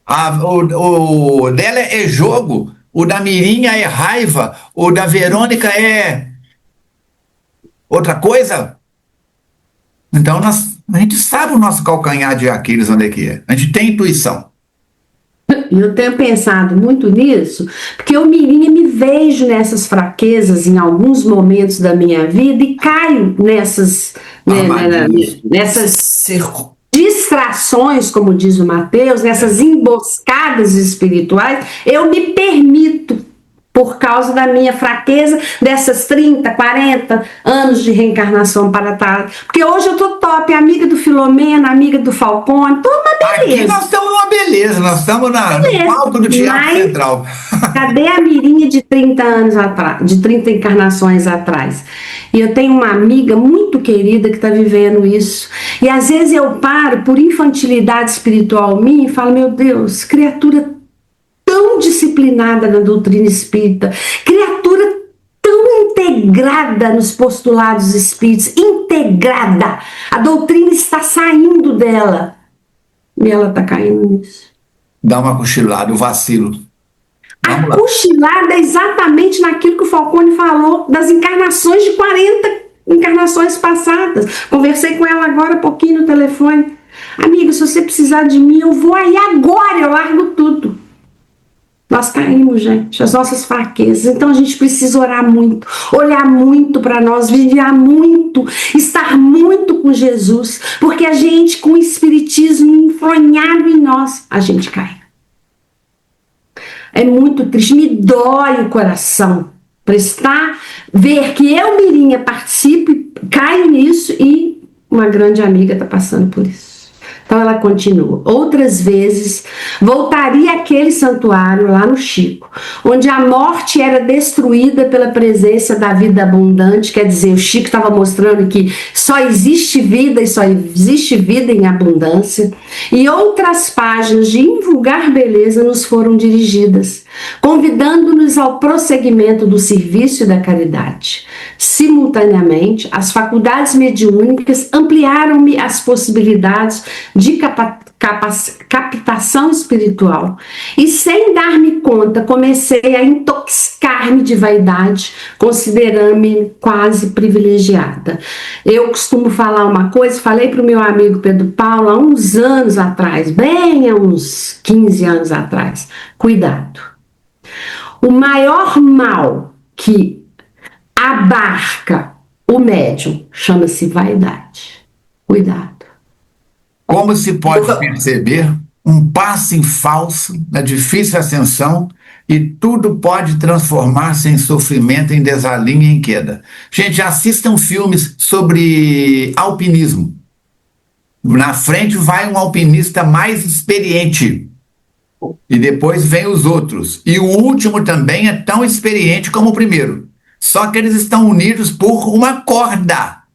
O dela é jogo, o da Mirinha é raiva, o da Verônica é outra coisa. Então a gente sabe o nosso calcanhar de Aquiles onde é que é. A gente tem intuição. Eu tenho pensado muito nisso, porque eu, Mirinha, me vejo nessas fraquezas em alguns momentos da minha vida e caio nessas distrações, como diz o Mateus, nessas emboscadas espirituais. Eu me permito, por causa da minha fraqueza, dessas 30, 40 anos de reencarnação para trás. Porque hoje eu tô top, amiga do Filomeno, amiga do Falcone, tô uma beleza. Aqui nós estamos uma beleza, nós estamos no palco do Teatro Central. Cadê a Mirinha de 30 anos atrás, de 30 encarnações atrás? E eu tenho uma amiga muito querida que está vivendo isso. E às vezes eu paro por infantilidade espiritual minha e falo, meu Deus, criatura tão disciplinada na doutrina espírita, criatura tão integrada nos postulados espíritas, integrada, a doutrina está saindo dela, e ela está caindo nisso. Dá uma cochilada, o vacilo. A cochilada é exatamente naquilo que o Falcone falou, das encarnações de 40 encarnações passadas. Conversei com ela agora há pouquinho no telefone. Amiga, se você precisar de mim, eu vou aí agora, eu largo tudo. Nós caímos, gente, as nossas fraquezas. Então a gente precisa orar muito, olhar muito para nós, vigiar muito, estar muito com Jesus, porque a gente, com o espiritismo enfronhado em nós, a gente cai. É muito triste, me dói o coração ver que eu, Mirinha, participo, caio nisso e uma grande amiga está passando por isso. Então ela continua. Outras vezes voltaria àquele santuário lá no Chico, onde a morte era destruída pela presença da vida abundante, quer dizer, o Chico estava mostrando que só existe vida e só existe vida em abundância, e outras páginas de invulgar beleza nos foram dirigidas, convidando-nos ao prosseguimento do serviço e da caridade. Simultaneamente, as faculdades mediúnicas ampliaram-me as possibilidades de captação espiritual e, sem dar-me conta, comecei a intoxicar-me de vaidade, considerando-me quase privilegiada. Eu costumo falar uma coisa, falei para o meu amigo Pedro Paulo há uns anos atrás, bem há uns 15 anos atrás, cuidado. O maior mal que abarca o médium chama-se vaidade. Cuidado. Como se pode perceber, um passo em falso na difícil ascensão e tudo pode transformar-se em sofrimento, em desalinho e em queda. Gente, assistam filmes sobre alpinismo. Na frente vai um alpinista mais experiente e depois vem os outros. E o último também é tão experiente como o primeiro. Só que eles estão unidos por uma corda.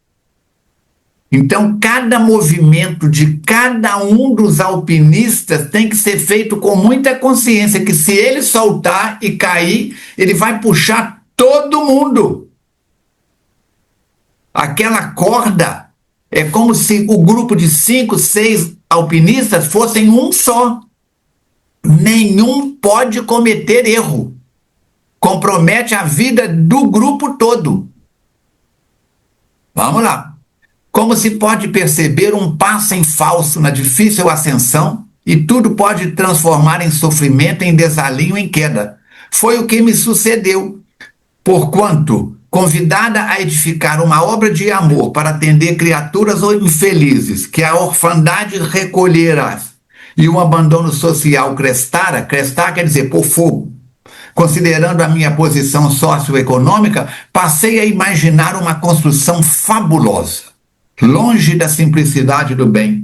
Então, cada movimento de cada um dos alpinistas tem que ser feito com muita consciência, que se ele soltar e cair, ele vai puxar todo mundo. Aquela corda é como se o grupo de 5, 6 alpinistas fossem um só. Nenhum pode cometer erro. Compromete a vida do grupo todo. Vamos lá. Como se pode perceber, um passo em falso na difícil ascensão e tudo pode transformar em sofrimento, em desalinho, em queda. Foi o que me sucedeu. Porquanto, convidada a edificar uma obra de amor para atender criaturas infelizes que a orfandade recolhera e o abandono social crestar quer dizer por fogo. Considerando a minha posição socioeconômica, passei a imaginar uma construção fabulosa, longe da simplicidade do bem.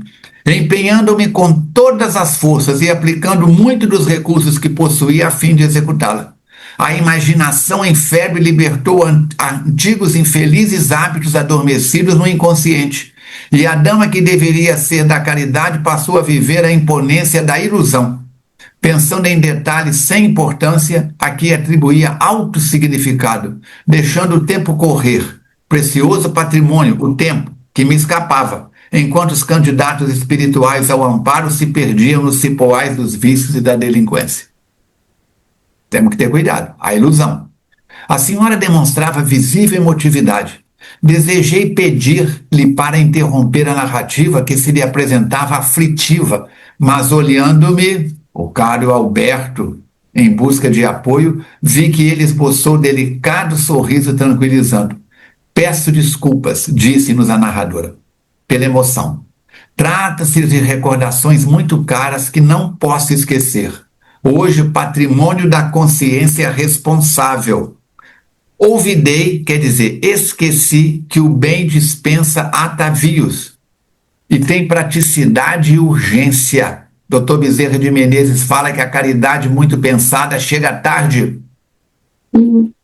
empenhando-me com todas as forças e aplicando muito dos recursos que possuía a fim de executá-la. A imaginação em febre libertou antigos infelizes hábitos adormecidos no inconsciente, e a dama que deveria ser da caridade passou a viver a imponência da ilusão, pensando em detalhes sem importância a que atribuía alto significado, deixando o tempo correr, precioso patrimônio, o tempo, que me escapava, enquanto os candidatos espirituais ao amparo se perdiam nos cipoais dos vícios e da delinquência. Temos que ter cuidado. A ilusão. A senhora demonstrava visível emotividade. Desejei pedir-lhe para interromper a narrativa que se lhe apresentava aflitiva, mas olhando-me, o caro Alberto, em busca de apoio, vi que ele esboçou delicado sorriso tranquilizando. Peço desculpas, disse-nos a narradora, pela emoção. Trata-se de recordações muito caras que não posso esquecer. Hoje, patrimônio da consciência responsável. Olvidei, quer dizer, esqueci que o bem dispensa atavios e tem praticidade e urgência. Dr. Bezerra de Menezes fala que a caridade muito pensada chega tarde.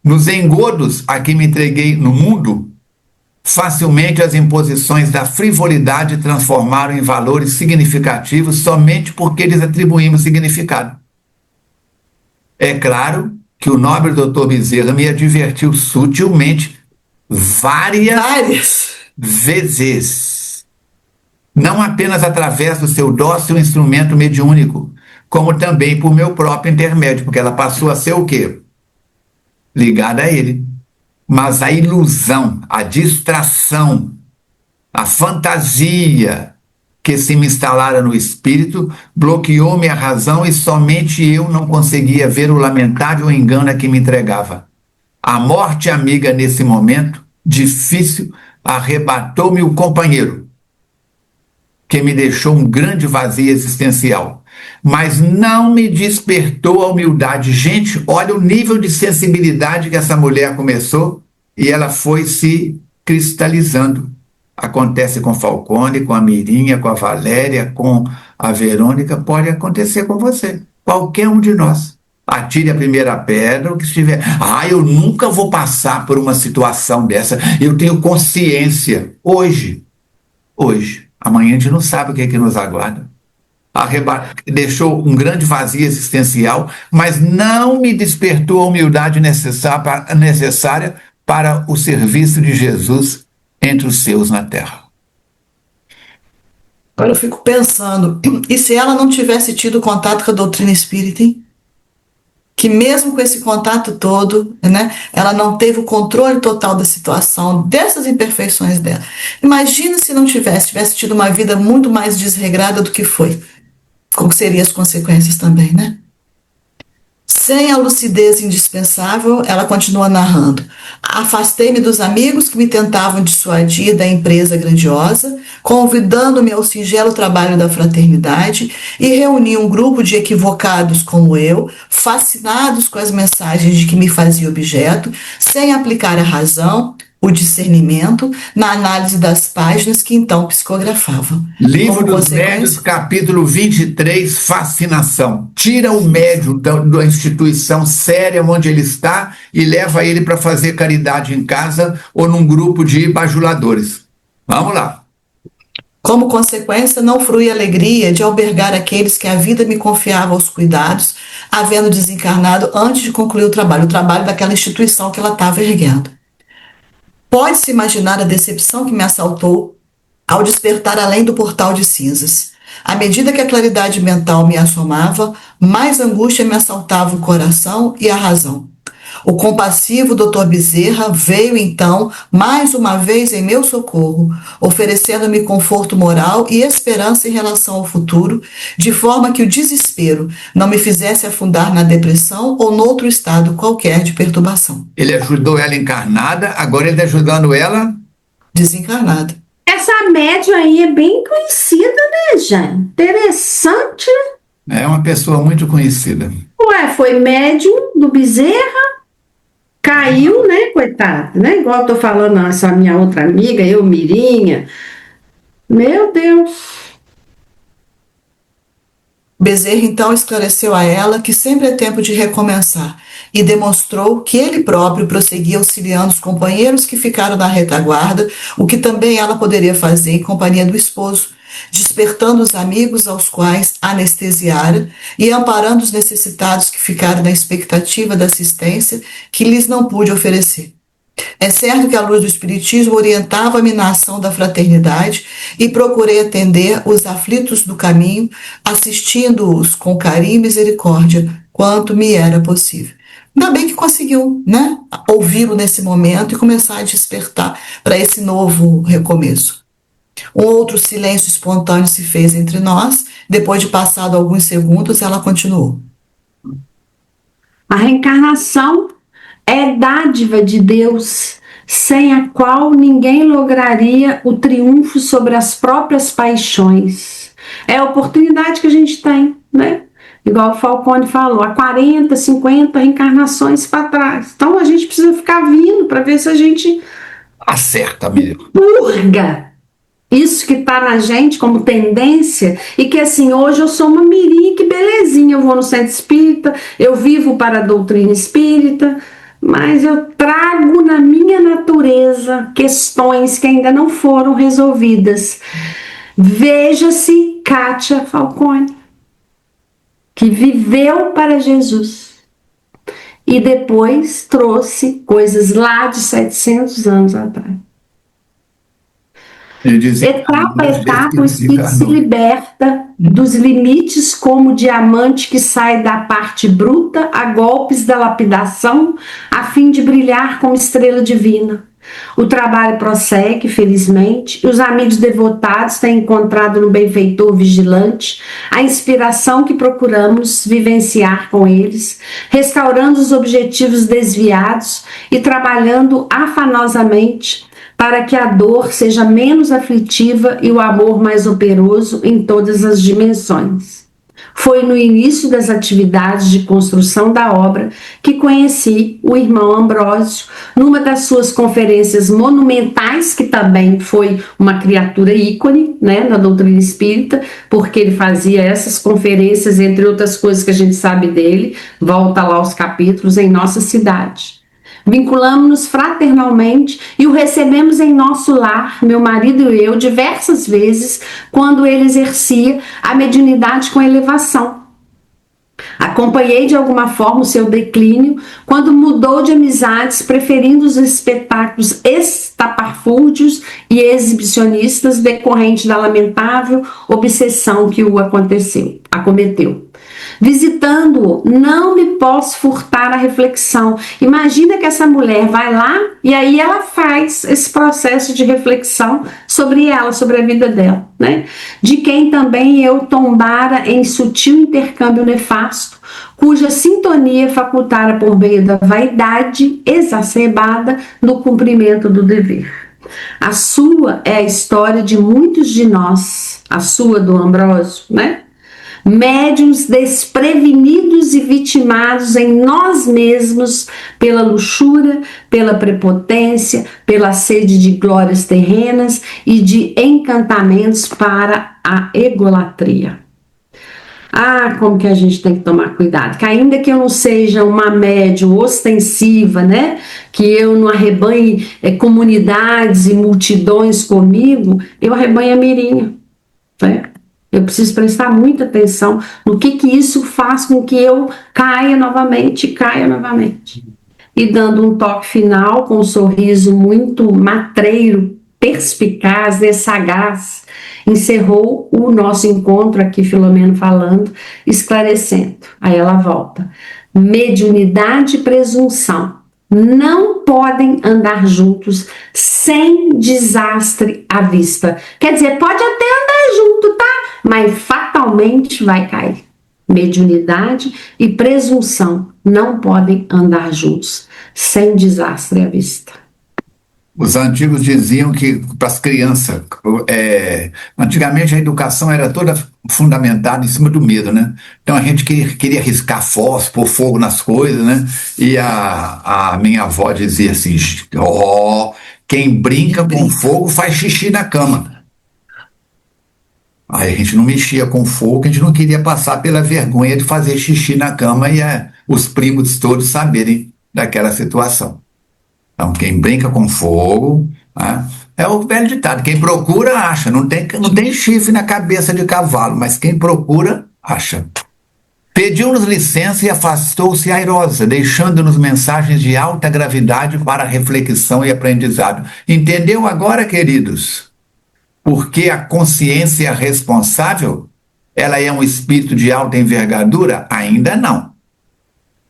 Nos engodos a que me entreguei no mundo, facilmente as imposições da frivolidade transformaram em valores significativos somente porque lhes atribuímos significado. É claro que o nobre Dr. Bezerra me advertiu sutilmente várias vezes, não apenas através do seu dócil instrumento mediúnico, como também por meu próprio intermédio, porque ela passou a ser o quê? Ligada a ele. Mas a ilusão, a distração, a fantasia que se me instalara no espírito bloqueou-me a razão e somente eu não conseguia ver o lamentável engano a que me entregava. A morte amiga nesse momento, difícil, arrebatou-me o companheiro, que me deixou um grande vazio existencial, mas não me despertou a humildade. Gente, olha o nível de sensibilidade que essa mulher começou e ela foi se cristalizando. Acontece com Falcone, com a Mirinha, com a Valéria, com a Verônica, pode acontecer com você, qualquer um de nós. Atire a primeira pedra, o que estiver. Eu nunca vou passar por uma situação dessa, eu tenho consciência. Hoje, amanhã a gente não sabe o que é que nos aguarda. Deixou um grande vazio existencial, mas não me despertou a humildade necessária para o serviço de Jesus entre os seus na terra. Agora eu fico pensando, e se ela não tivesse tido contato com a doutrina espírita, hein? Que mesmo com esse contato todo, né, ela não teve o controle total da situação, dessas imperfeições dela. Imagina se não tivesse tido uma vida muito mais desregrada do que foi. Como seriam as consequências também, né? Sem a lucidez indispensável, ela continua narrando. Afastei-me dos amigos que me tentavam dissuadir da empresa grandiosa, convidando-me ao singelo trabalho da fraternidade e reuni um grupo de equivocados como eu, fascinados com as mensagens de que me fazia objeto, sem aplicar a razão, o discernimento, na análise das páginas que então psicografavam. Livro dos Médiuns, capítulo 23, Fascinação. Tira o médium da instituição séria onde ele está e leva ele para fazer caridade em casa ou num grupo de bajuladores. Vamos lá. Como consequência, não frui a alegria de albergar aqueles que a vida me confiava aos cuidados, havendo desencarnado antes de concluir o trabalho daquela instituição que ela estava erguendo. Pode-se imaginar a decepção que me assaltou ao despertar além do portal de cinzas. À medida que a claridade mental me assomava, mais angústia me assaltava o coração e a razão. O compassivo Dr. Bezerra veio, então, mais uma vez em meu socorro, oferecendo-me conforto moral e esperança em relação ao futuro, de forma que o desespero não me fizesse afundar na depressão ou noutro estado qualquer de perturbação. Ele ajudou ela encarnada, agora ele está ajudando ela desencarnada. Essa médium aí é bem conhecida, né, Jane? Interessante. É uma pessoa muito conhecida. Ué, foi médium do Bezerra, caiu, né, coitado, né? Igual eu tô falando, essa minha outra amiga, Mirinha. Meu Deus. Bezerra então esclareceu a ela que sempre é tempo de recomeçar e demonstrou que ele próprio prosseguia auxiliando os companheiros que ficaram na retaguarda, o que também ela poderia fazer em companhia do esposo, despertando os amigos aos quais anestesiara e amparando os necessitados que ficaram na expectativa da assistência que lhes não pôde oferecer. É certo que a luz do Espiritismo orientava-me na ação da fraternidade e procurei atender os aflitos do caminho, assistindo-os com carinho e misericórdia, quanto me era possível. Ainda bem que conseguiu, né, ouvi-lo nesse momento e começar a despertar para esse novo recomeço. Um outro silêncio espontâneo se fez entre nós. Depois de passado alguns segundos, ela continuou. A reencarnação é dádiva de Deus, sem a qual ninguém lograria o triunfo sobre as próprias paixões. É a oportunidade que a gente tem, né? Igual o Falcone falou, há 40, 50 reencarnações para trás. Então a gente precisa ficar vindo para ver se a gente Acerta mesmo. purga isso que está na gente como tendência, e que assim, hoje eu sou uma mirim, que belezinha, eu vou no centro espírita, eu vivo para a doutrina espírita, mas eu trago na minha natureza questões que ainda não foram resolvidas. Veja-se Kátia Falcone, que viveu para Jesus e depois trouxe coisas lá de 700 anos atrás. Etapa a etapa, o espírito se liberta dos limites como o diamante que sai da parte bruta a golpes da lapidação, a fim de brilhar como estrela divina. O trabalho prossegue, felizmente, e os amigos devotados têm encontrado no benfeitor vigilante a inspiração que procuramos vivenciar com eles, restaurando os objetivos desviados e trabalhando afanosamente para que a dor seja menos aflitiva e o amor mais operoso em todas as dimensões. Foi no início das atividades de construção da obra que conheci o irmão Ambrósio, numa das suas conferências monumentais, que também foi uma criatura ícone, né, na doutrina espírita, porque ele fazia essas conferências, entre outras coisas que a gente sabe dele, volta lá aos capítulos, em nossa cidade. Vinculamos-nos fraternalmente e o recebemos em nosso lar, meu marido e eu, diversas vezes, quando ele exercia a mediunidade com elevação. Acompanhei de alguma forma o seu declínio quando mudou de amizades, preferindo os espetáculos estapafúrdios e exibicionistas decorrente da lamentável obsessão que o acometeu. Visitando-o, não me posso furtar a reflexão. Imagina que essa mulher vai lá e aí ela faz esse processo de reflexão sobre ela, sobre a vida dela, né? De quem também eu tombara em sutil intercâmbio nefasto, cuja sintonia facultara por meio da vaidade exacerbada no cumprimento do dever. A sua é a história de muitos de nós, a sua do Ambrósio, né? Médiuns desprevenidos e vitimados em nós mesmos pela luxúria, pela prepotência, pela sede de glórias terrenas e de encantamentos para a egolatria. Ah, como que a gente tem que tomar cuidado, que ainda que eu não seja uma médium ostensiva, né, que eu não arrebanhe comunidades e multidões comigo, eu arrebanho a mirinha, né? Eu preciso prestar muita atenção no que isso faz com que eu caia novamente. E dando um toque final, com um sorriso muito matreiro, perspicaz e sagaz, encerrou o nosso encontro aqui, Filomeno falando, esclarecendo. Aí ela volta. Mediunidade e presunção não podem andar juntos sem desastre à vista. Quer dizer, pode até andar junto, tá? Mas fatalmente vai cair. Mediunidade e presunção não podem andar juntos sem desastre à vista. Os antigos diziam que para as crianças, antigamente a educação era toda fundamentada em cima do medo, né? Então a gente queria riscar fósforo, pôr fogo nas coisas, né? E a minha avó dizia assim, quem brinca com fogo faz xixi na cama. Aí a gente não mexia com fogo, a gente não queria passar pela vergonha de fazer xixi na cama e os primos todos saberem daquela situação. Então, quem brinca com fogo, né, é o velho ditado, quem procura, acha. Não tem chifre na cabeça de cavalo, mas quem procura, acha. Pediu-nos licença e afastou-se airosa, deixando-nos mensagens de alta gravidade para reflexão e aprendizado. Entendeu agora, queridos? Porque a consciência responsável, ela é um espírito de alta envergadura? Ainda não.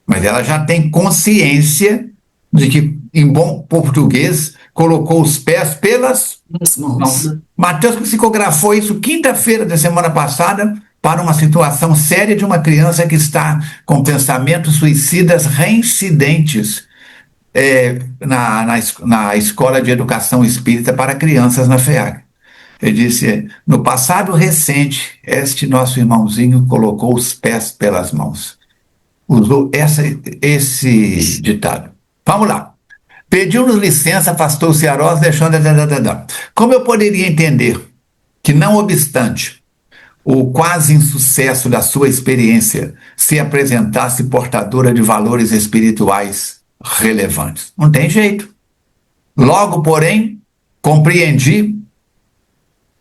Mas ela já tem consciência de que, em bom português, colocou os pés pelas mãos. Mateus psicografou isso quinta-feira da semana passada para uma situação séria de uma criança que está com pensamentos suicidas reincidentes na Escola de Educação Espírita para Crianças na FEAG. Ele disse, no passado recente, este nosso irmãozinho colocou os pés pelas mãos. Usou esse ditado. Vamos lá. Pediu-nos licença, afastou-se airosa, deixando... Como eu poderia entender que, não obstante o quase insucesso da sua experiência, se apresentasse portadora de valores espirituais relevantes? Não tem jeito. Logo, porém, compreendi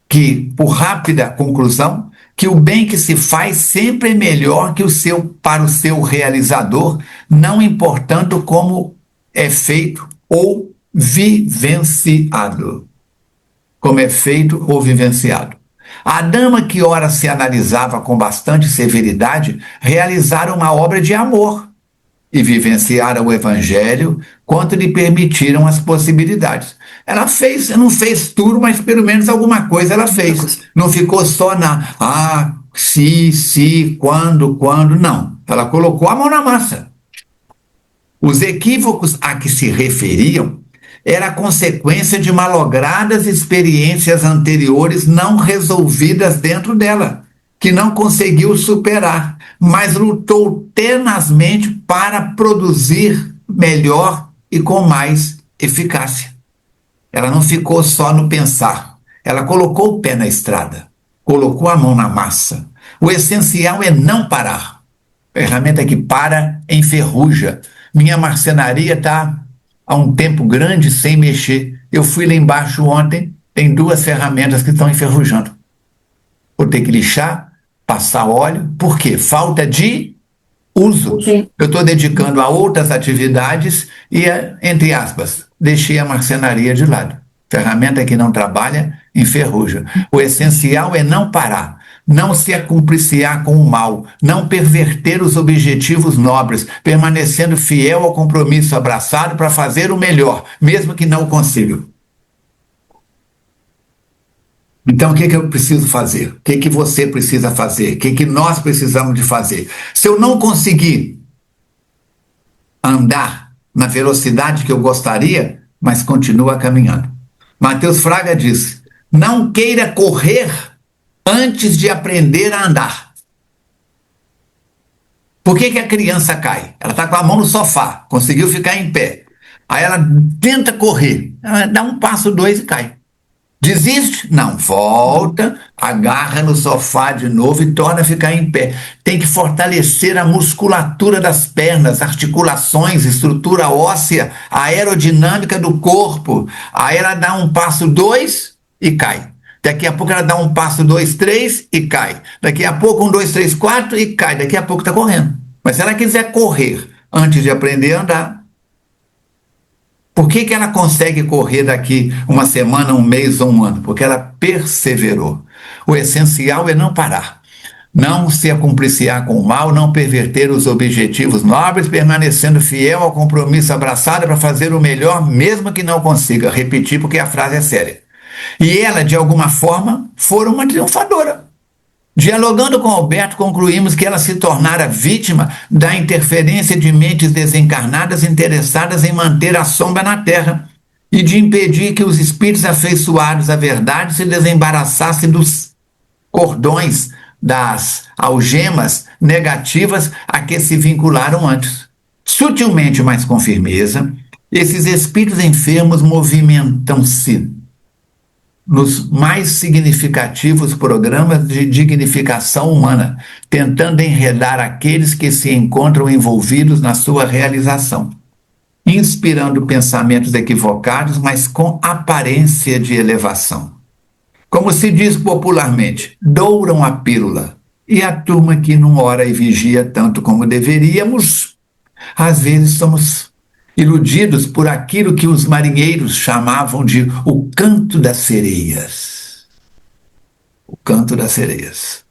que, por rápida conclusão, que o bem que se faz sempre é melhor que para o seu realizador, não importando como é feito ou vivenciado. Como é feito ou vivenciado. A dama que ora se analisava com bastante severidade, realizara uma obra de amor e vivenciara o evangelho quanto lhe permitiram as possibilidades. Ela não fez tudo, mas pelo menos alguma coisa ela fez. Não ficou só se, quando, não. Ela colocou a mão na massa. Os equívocos a que se referiam era consequência de malogradas experiências anteriores não resolvidas dentro dela, que não conseguiu superar, mas lutou tenazmente para produzir melhor e com mais eficácia. Ela não ficou só no pensar, ela colocou o pé na estrada, colocou a mão na massa. O essencial é não parar. A ferramenta que para enferruja. Minha marcenaria está há um tempo grande sem mexer. Eu fui lá embaixo ontem, tem 2 ferramentas que estão enferrujando. Vou ter que lixar, passar óleo. Por quê? Falta de uso. Okay. Eu estou dedicando a outras atividades e, entre aspas, deixei a marcenaria de lado. Ferramenta que não trabalha, enferruja. O essencial é não parar, não se acumpliciar com o mal, não perverter os objetivos nobres, permanecendo fiel ao compromisso abraçado para fazer o melhor, mesmo que não o consiga. Então, o que eu preciso fazer? O que você precisa fazer? O que nós precisamos de fazer? Se eu não conseguir andar na velocidade que eu gostaria, mas continua caminhando. Mateus Fraga disse, não queira correr antes de aprender a andar. Por que a criança cai? Ela está com a mão no sofá, conseguiu ficar em pé. Aí ela tenta correr, ela dá um passo, 2 e cai. Desiste? Não, volta, agarra no sofá de novo e torna a ficar em pé. Tem que fortalecer a musculatura das pernas, articulações, estrutura óssea, a aerodinâmica do corpo. Aí ela dá um passo, 2 e cai. Daqui a pouco ela dá um passo, 2, 3 e cai. Daqui a pouco 1, 2, 3, 4 e cai. Daqui a pouco está correndo. Mas se ela quiser correr antes de aprender a andar, por que ela consegue correr daqui uma semana, um mês ou um ano? Porque ela perseverou. O essencial é não parar. Não se acumpliciar com o mal, não perverter os objetivos nobres, permanecendo fiel ao compromisso abraçado para fazer o melhor, mesmo que não consiga. Repetir porque a frase é séria. E ela, de alguma forma, foi uma triunfadora. Dialogando com Alberto, concluímos que ela se tornara vítima da interferência de mentes desencarnadas interessadas em manter a sombra na Terra e de impedir que os espíritos afeiçoados à verdade se desembaraçassem dos cordões, das algemas negativas a que se vincularam antes. Sutilmente, mas com firmeza, esses espíritos enfermos movimentam-se nos mais significativos programas de dignificação humana, tentando enredar aqueles que se encontram envolvidos na sua realização, inspirando pensamentos equivocados, mas com aparência de elevação. Como se diz popularmente, douram a pílula. E a turma que não ora e vigia tanto como deveríamos, às vezes somos iludidos por aquilo que os marinheiros chamavam de o canto das sereias. O canto das sereias.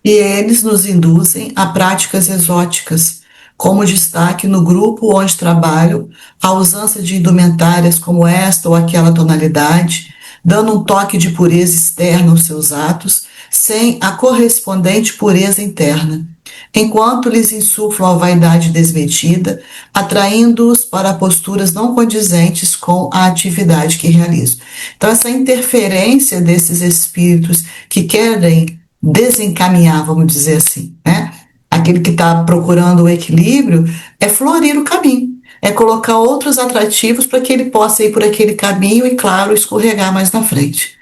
E eles nos induzem a práticas exóticas, como destaque no grupo onde trabalho, a usança de indumentárias como esta ou aquela tonalidade, dando um toque de pureza externa aos seus atos, sem a correspondente pureza interna, enquanto lhes insuflam a vaidade desmedida, atraindo-os para posturas não condizentes com a atividade que realizam. Então, essa interferência desses espíritos que querem desencaminhar, vamos dizer assim, né? Aquele que está procurando o equilíbrio é florir o caminho, é colocar outros atrativos para que ele possa ir por aquele caminho e, claro, escorregar mais na frente.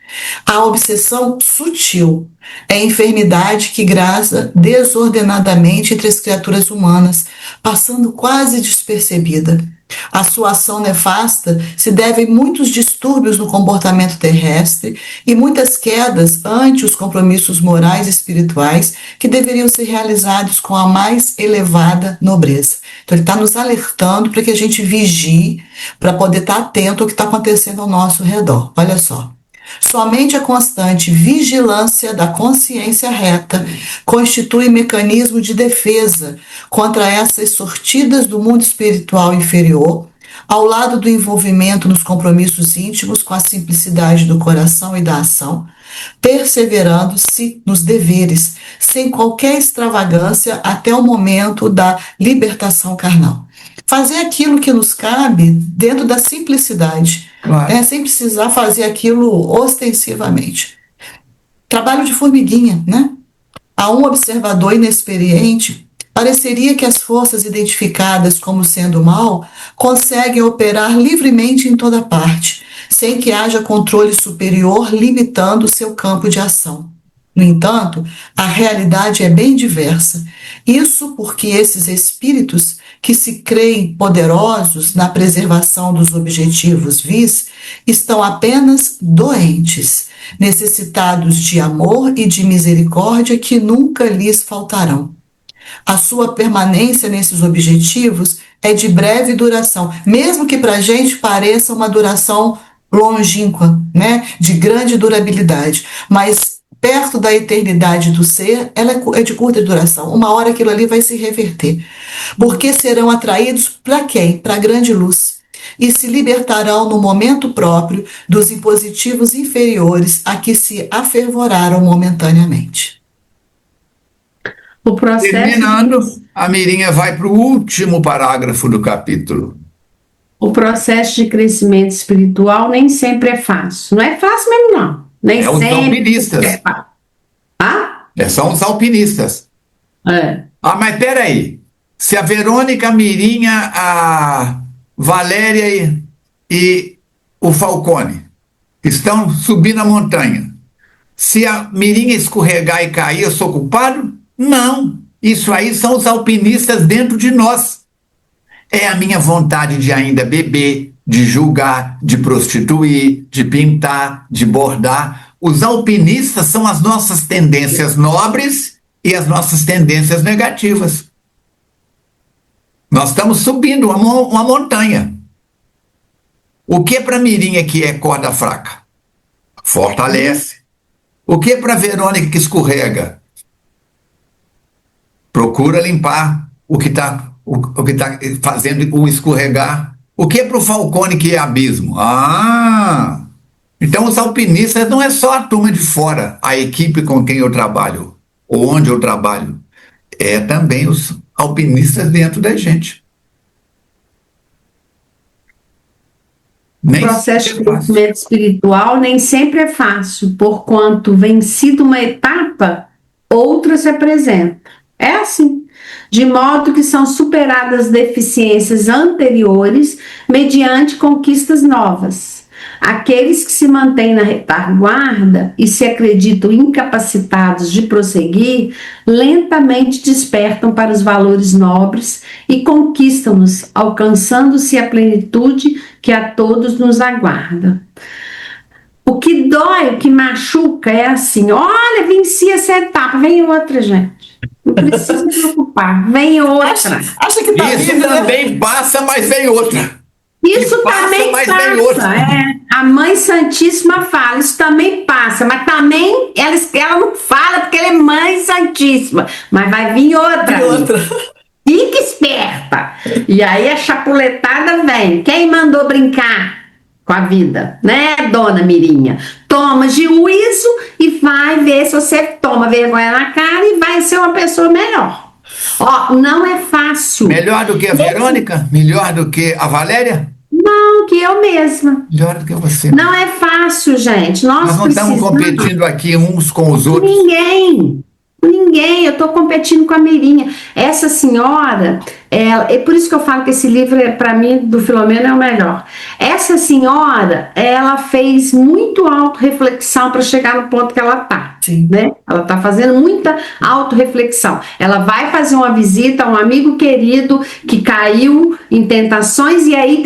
A obsessão sutil é a enfermidade que graça desordenadamente entre as criaturas humanas, passando quase despercebida. A sua ação nefasta se deve a muitos distúrbios no comportamento terrestre e muitas quedas ante os compromissos morais e espirituais que deveriam ser realizados com a mais elevada nobreza. Então ele está nos alertando para que a gente vigie, para poder estar atento ao que está acontecendo ao nosso redor. Olha só. Somente a constante vigilância da consciência reta constitui mecanismo de defesa contra essas sortidas do mundo espiritual inferior, ao lado do envolvimento nos compromissos íntimos com a simplicidade do coração e da ação, perseverando-se nos deveres, sem qualquer extravagância até o momento da libertação carnal. Fazer aquilo que nos cabe dentro da simplicidade, claro. Sem precisar fazer aquilo ostensivamente. Trabalho de formiguinha, né? A um observador inexperiente, pareceria que as forças identificadas como sendo mal conseguem operar livremente em toda parte, sem que haja controle superior limitando o seu campo de ação. No entanto, a realidade é bem diversa. Isso porque esses espíritos que se creem poderosos na preservação dos objetivos vis estão apenas doentes, necessitados de amor e de misericórdia que nunca lhes faltarão. A sua permanência nesses objetivos é de breve duração, mesmo que para a gente pareça uma duração longínqua, né, de grande durabilidade, mas perto da eternidade do ser, ela é de curta duração. Uma hora aquilo ali vai se reverter. Porque serão atraídos para quem? Para a grande luz. E se libertarão no momento próprio dos impositivos inferiores a que se afervoraram momentaneamente. O processo... Terminando, a Mirinha vai para o último parágrafo do capítulo. O processo de crescimento espiritual nem sempre é fácil. Não é fácil mesmo, não. Nem os alpinistas. São os alpinistas. Mas peraí. Se a Verônica, a Mirinha, a Valéria e o Falcone estão subindo a montanha, se a Mirinha escorregar e cair, eu sou culpado? Não. Isso aí são os alpinistas dentro de nós. É a minha vontade de ainda beber, de julgar, de prostituir, de pintar, de bordar. Os alpinistas são as nossas tendências nobres e as nossas tendências negativas. Nós estamos subindo uma montanha. O que para a Mirinha que é corda fraca? Fortalece. O que para a Verônica que escorrega? Procura limpar o que está fazendo o escorregar. O que é para o Falcone que é abismo? Então os alpinistas não é só a turma de fora, a equipe com quem eu trabalho, ou onde eu trabalho. É também os alpinistas dentro da gente. O processo de crescimento espiritual nem sempre é fácil, porquanto vencida uma etapa, outra se apresenta. É assim. De modo que são superadas deficiências anteriores mediante conquistas novas. Aqueles que se mantêm na retaguarda e se acreditam incapacitados de prosseguir, lentamente despertam para os valores nobres e conquistam-nos, alcançando-se a plenitude que a todos nos aguarda. O que dói, o que machuca é assim, olha, venci essa etapa, vem outra, gente. Não precisa se preocupar, vem outra. Acha que tá Isso vindo, né? também passa, mas vem outra. Isso Que passa, também mas vem outra. passa. A Mãe Santíssima fala, isso também passa, mas também ela não fala porque ela é Mãe Santíssima, mas vai vir outra. E outra. Fica esperta. E aí a chapuletada vem. Quem mandou brincar com a vida, né, dona Mirinha? Toma juízo e vai ver se você toma vergonha na cara e vai ser uma pessoa melhor. Ó, não é fácil. Melhor do que a Verônica? Melhor do que a Valéria? Não, que eu mesma. Melhor do que você. Não é fácil, gente. Nós não estamos competindo aqui uns com os outros. Ninguém, eu estou competindo com a Mirinha. Essa senhora, é por isso que eu falo que esse livro, para mim, do Filomeno é o melhor. Essa senhora, ela fez muito autorreflexão para chegar no ponto que ela está. Né? Ela está fazendo muita autorreflexão. Ela vai fazer uma visita a um amigo querido que caiu em tentações e aí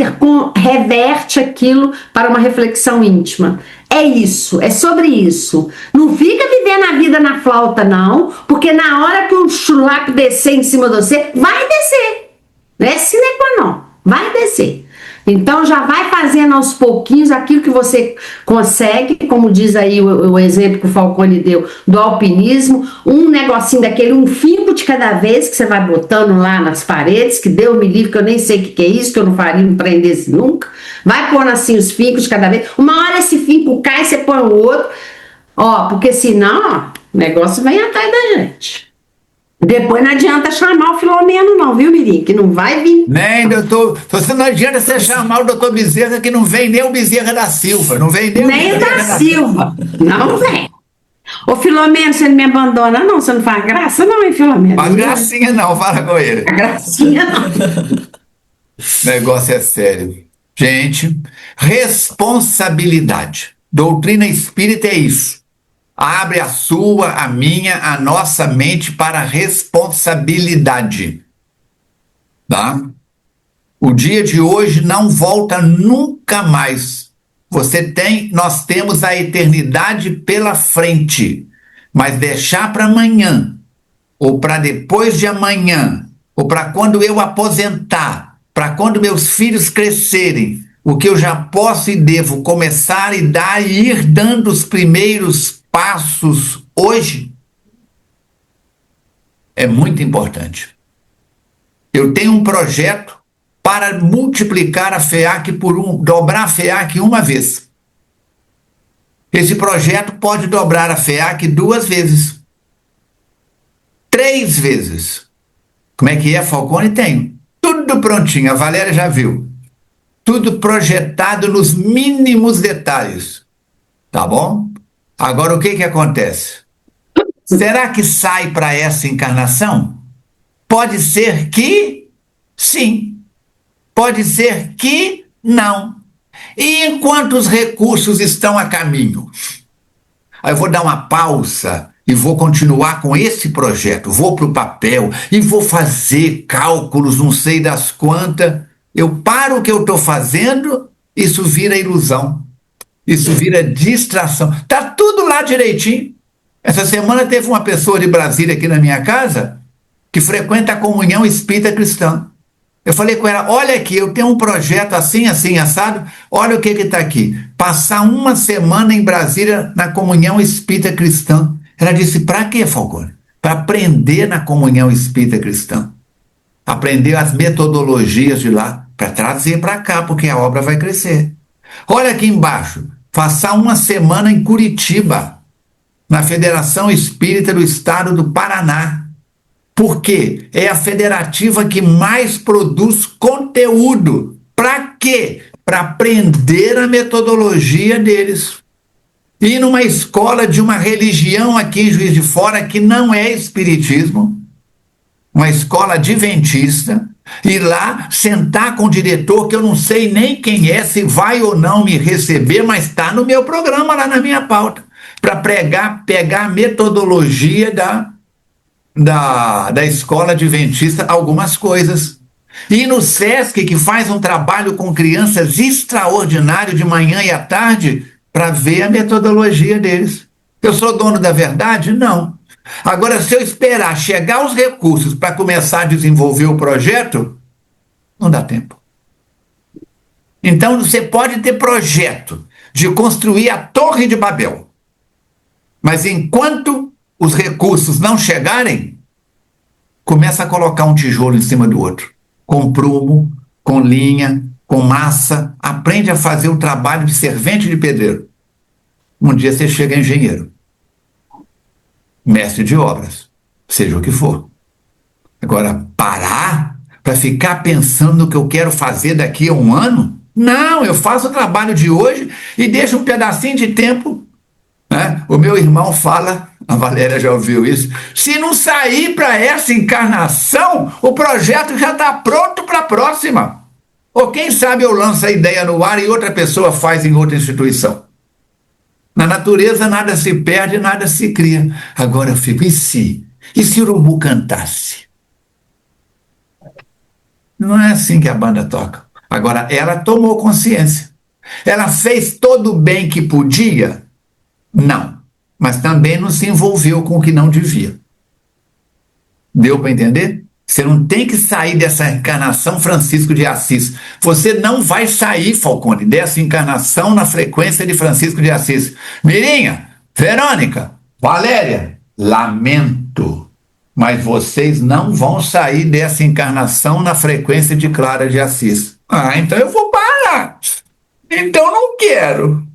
reverte aquilo para uma reflexão íntima. É isso, é sobre isso. Não fica vivendo a vida na flauta, não, porque na hora que o chulape descer em cima de você, vai descer. Não é sine qua non, vai descer. Então já vai fazendo aos pouquinhos aquilo que você consegue, como diz aí o exemplo que o Falcone deu do alpinismo, um negocinho daquele, um finco de cada vez que você vai botando lá nas paredes, que Deus me livre, que eu nem sei o que é isso, que eu não faria, não prendesse nunca. Vai pondo assim os fincos de cada vez. Uma hora esse finco cai, você põe o outro, ó, porque senão, ó, o negócio vem atrás da gente. Depois não adianta chamar o Filomeno não, viu, Mirim? Que não vai vir. Nem, doutor, você não adianta você chamar o doutor Bezerra, que não vem nem o Bezerra da Silva, não vem nem o da Silva, não vem. Ô Filomeno, você não me abandona não, você não faz graça não, hein, Filomeno? Faz gracinha não, fala com ele. Gracinha não. O negócio é sério. Gente, responsabilidade. Doutrina espírita é isso. Abre a sua, a minha, a nossa mente para a responsabilidade. Tá? O dia de hoje não volta nunca mais. Nós temos a eternidade pela frente, mas deixar para amanhã, ou para depois de amanhã, ou para quando eu aposentar, para quando meus filhos crescerem, o que eu já posso e devo começar e dar e ir dando os primeiros passos hoje é muito importante. Eu tenho um projeto para multiplicar a FEAC dobrar a FEAC uma vez. Esse projeto pode dobrar a FEAC 2 vezes, 3 vezes. Como é que é, Falcone? Tenho. Tudo prontinho, a Valéria já viu. Tudo projetado nos mínimos detalhes. Tá bom? Agora, o que acontece? Será que sai para essa encarnação? Pode ser que sim. Pode ser que não. E enquanto os recursos estão a caminho? Aí eu vou dar uma pausa e vou continuar com esse projeto. Vou para o papel e vou fazer cálculos, não sei das quantas. Eu paro o que eu estou fazendo, isso vira ilusão. Isso vira distração. Está tudo lá direitinho. Essa semana teve uma pessoa de Brasília aqui na minha casa que frequenta a comunhão espírita cristã. Eu falei com ela, olha aqui, eu tenho um projeto assim, assim, assado, olha o que está aqui. Passar uma semana em Brasília na comunhão espírita cristã. Ela disse, para quê, Falcone? Para aprender na comunhão espírita cristã. Aprender as metodologias de lá, para trazer para cá, porque a obra vai crescer. Olha aqui embaixo, passar uma semana em Curitiba, na Federação Espírita do Estado do Paraná. Por quê? É a federativa que mais produz conteúdo. Para quê? Para aprender a metodologia deles. E numa escola de uma religião aqui em Juiz de Fora, que não é espiritismo, uma escola adventista, Ir lá, sentar com o diretor, que eu não sei nem quem é, se vai ou não me receber, mas está no meu programa, lá na minha pauta, para pegar a metodologia da escola adventista, algumas coisas. E no SESC, que faz um trabalho com crianças extraordinário de manhã e à tarde, para ver a metodologia deles. Eu sou dono da verdade? Não. Agora, se eu esperar chegar os recursos para começar a desenvolver o projeto, não dá tempo. Então, você pode ter projeto de construir a Torre de Babel, mas enquanto os recursos não chegarem, começa a colocar um tijolo em cima do outro, com prumo, com linha, com massa, aprende a fazer o trabalho de servente de pedreiro. Um dia você chega engenheiro, mestre de obras, seja o que for. Agora, parar para ficar pensando no que eu quero fazer daqui a um ano? Não, eu faço o trabalho de hoje e deixo um pedacinho de tempo, né? O meu irmão fala, a Valéria já ouviu isso, se não sair para essa encarnação, o projeto já está pronto para a próxima. Ou quem sabe eu lanço a ideia no ar e outra pessoa faz em outra instituição. Na natureza nada se perde, nada se cria. Agora eu fico, e se o urubu cantasse? Não é assim que a banda toca. Agora, ela tomou consciência. Ela fez todo o bem que podia? Não. Mas também não se envolveu com o que não devia. Deu para entender? Você não tem que sair dessa encarnação Francisco de Assis. Você não vai sair, Falcone, dessa encarnação na frequência de Francisco de Assis. Mirinha, Verônica, Valéria, lamento, mas vocês não vão sair dessa encarnação na frequência de Clara de Assis. Ah, então eu vou parar. Então não quero.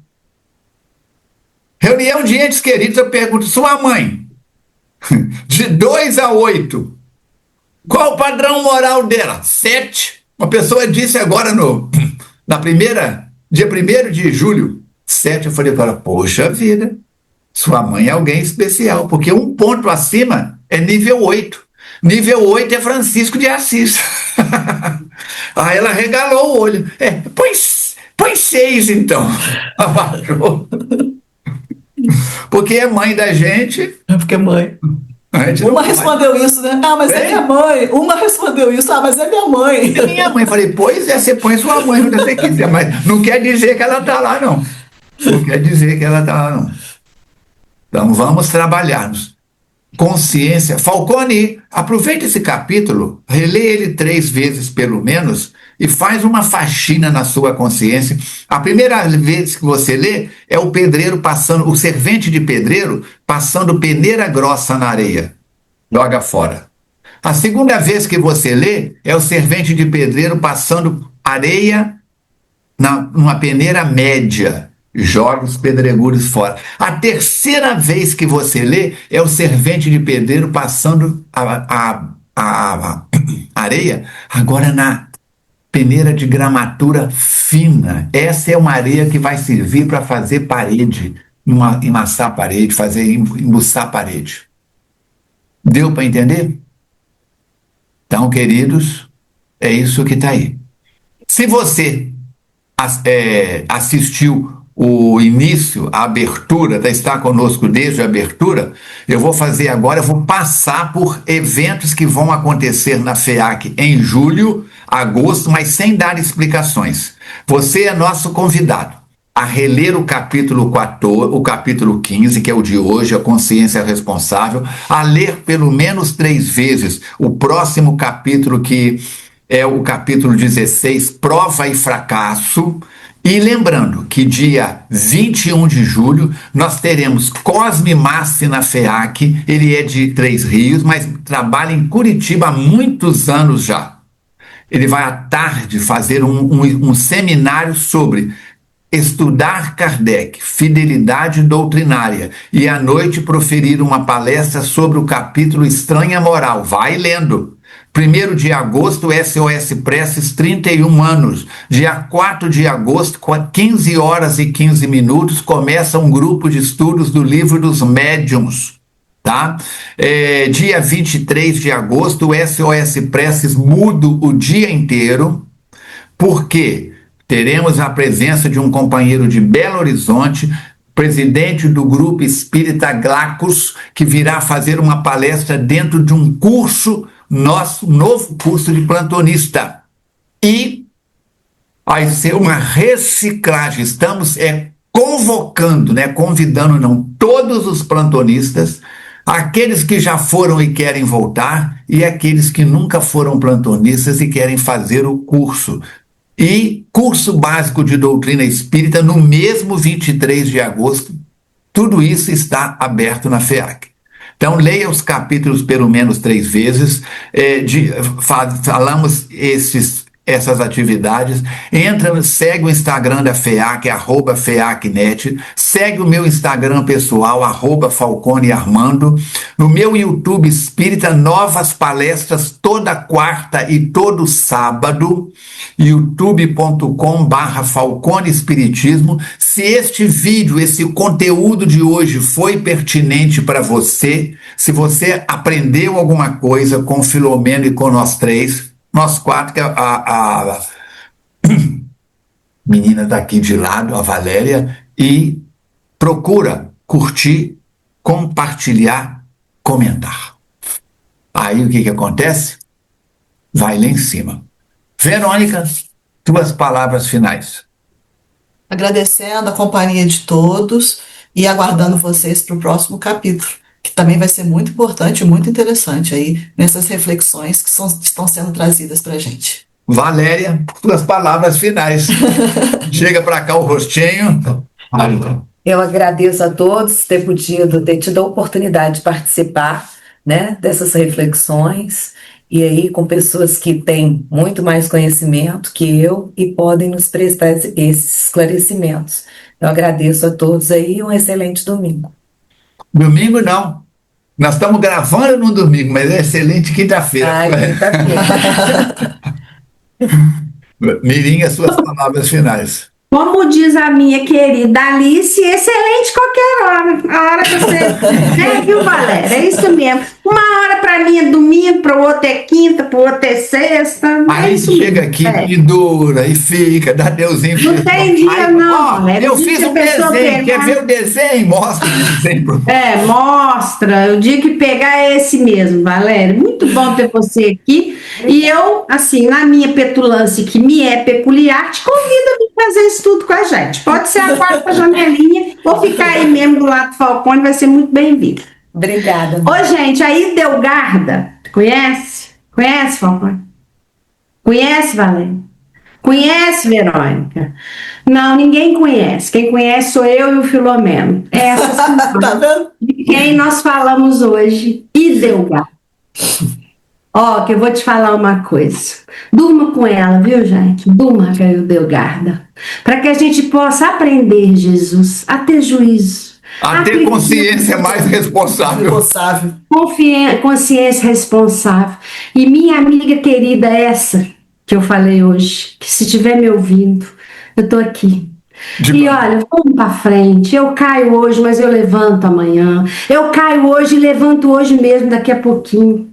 Reunião de entes queridos, eu pergunto, sua mãe, de 2 a 8, qual o padrão moral dela? 7. Uma pessoa disse agora dia 1º de julho, 7. Eu falei para ela, poxa vida, sua mãe é alguém especial, porque um ponto acima é nível 8. Nível 8 é Francisco de Assis. Aí ela regalou o olho. Põe 6 então. Abaixou. Porque é mãe da gente. É porque é mãe. Uma respondeu isso, né? Ah, mas é minha mãe. Uma respondeu isso, mas é minha mãe. É minha mãe. Falei, pois é, você põe sua mãe onde você quiser, mas não quer dizer que ela está lá, não. Não quer dizer que ela está lá, não. Então vamos trabalhar-nos. Consciência. Falcone, aproveita esse capítulo, relê ele 3 vezes pelo menos e faz uma faxina na sua consciência. A primeira vez que você lê é o pedreiro passando, o servente de pedreiro passando peneira grossa na areia. Joga fora. A segunda vez que você lê é o servente de pedreiro passando areia numa peneira média. Joga os pedregulhos fora. A terceira vez que você lê é o servente de pedreiro passando a areia, agora na peneira de gramatura fina. Essa é uma areia que vai servir para fazer parede, emassar a parede, embuçar a parede. Deu para entender? Então, queridos, é isso que está aí. Se você assistiu o início, a abertura, está conosco desde a abertura, eu vou fazer agora, eu vou passar por eventos que vão acontecer na FEAC em julho, agosto, mas sem dar explicações. Você é nosso convidado a reler o capítulo 14, o capítulo 15, que é o de hoje, a consciência responsável, a ler pelo menos 3 vezes o próximo capítulo, que é o capítulo 16, Prova e Fracasso. E lembrando que dia 21 de julho nós teremos Cosme Massi na FEAC, ele é de 3 Rios, mas trabalha em Curitiba há muitos anos já. Ele vai à tarde fazer um seminário sobre estudar Kardec, fidelidade doutrinária, e à noite proferir uma palestra sobre o capítulo Estranha Moral. Vai lendo. 1º de agosto, SOS Preces, 31 anos. Dia 4 de agosto, 15 horas e 15 minutos, começa um grupo de estudos do Livro dos Médiuns. tá? Dia 23 de agosto, o SOS Preces mudo o dia inteiro, porque teremos a presença de um companheiro de Belo Horizonte, presidente do Grupo Espírita Glacos, que virá fazer uma palestra dentro de um curso, nosso novo curso de plantonista. E vai ser uma reciclagem. Estamos convocando, convidando não todos os plantonistas, aqueles que já foram e querem voltar, e aqueles que nunca foram plantonistas e querem fazer o curso. E curso básico de doutrina espírita no mesmo 23 de agosto. Tudo isso está aberto na FEAC. Então, leia os capítulos pelo menos 3 vezes, falamos essas atividades. Segue o Instagram da FEAC, @FEACnet, segue o meu Instagram pessoal, @FalconeArmando, no meu YouTube Espírita, novas palestras toda quarta e todo sábado, youtube.com/Falcone Espiritismo. Se este vídeo, esse conteúdo de hoje foi pertinente para você, se você aprendeu alguma coisa com Filomeno e com nós 3, nós 4, que a menina daqui de lado, a Valéria, e procura curtir, compartilhar, comentar. Aí o que acontece? Vai lá em cima. Verônica, tuas palavras finais. Agradecendo a companhia de todos e aguardando vocês para o próximo capítulo, que também vai ser muito importante e muito interessante aí nessas reflexões que estão sendo trazidas para a gente. Valéria, suas palavras finais. Chega para cá o rostinho. Eu agradeço a todos ter tido a oportunidade de participar, dessas reflexões, e aí com pessoas que têm muito mais conhecimento que eu e podem nos prestar esses esclarecimentos. Eu agradeço a todos aí e um excelente domingo. Domingo não. Nós estamos gravando no domingo, mas é excelente quinta-feira. Quinta-feira. Mirinha, suas palavras finais. Como diz a minha querida Alice, excelente qualquer hora. A hora que você viu, Valéria? É isso mesmo. Uma hora para mim é domingo, para o outro é quinta, para o outro é sexta. Aí chega aqui e dura, e fica, dá Deusinho. Não tem dia, não. Eu fiz um desenho, quer ver o desenho? Mostra o desenho. Mostra. O dia que pegar é esse mesmo, Valéria. Muito bom ter você aqui. E eu, assim, na minha petulância, que me é peculiar, te convido a vir fazer isso tudo com a gente. Pode ser a quarta janelinha, ou ficar aí mesmo do lado do Falcone, vai ser muito bem-vindo. Obrida. Ô, gente, aí Delgarda, conhece? Conhece, Falcone? Conhece, Valéria? Conhece, Verônica? Não, ninguém conhece. Quem conhece sou eu e o Filomeno. Essa senhora de quem nós falamos hoje, Delgarda. Ó, que eu vou te falar uma coisa. Durma com ela, viu, gente? Durma com a Delgarda. Para que a gente possa aprender, Jesus, a ter juízo. A ter consciência mais responsável. Consciência responsável. E minha amiga querida, essa que eu falei hoje, que se estiver me ouvindo, eu tô aqui. E olha, vamos para frente. Eu caio hoje, mas eu levanto amanhã. Eu caio hoje e levanto hoje mesmo, daqui a pouquinho.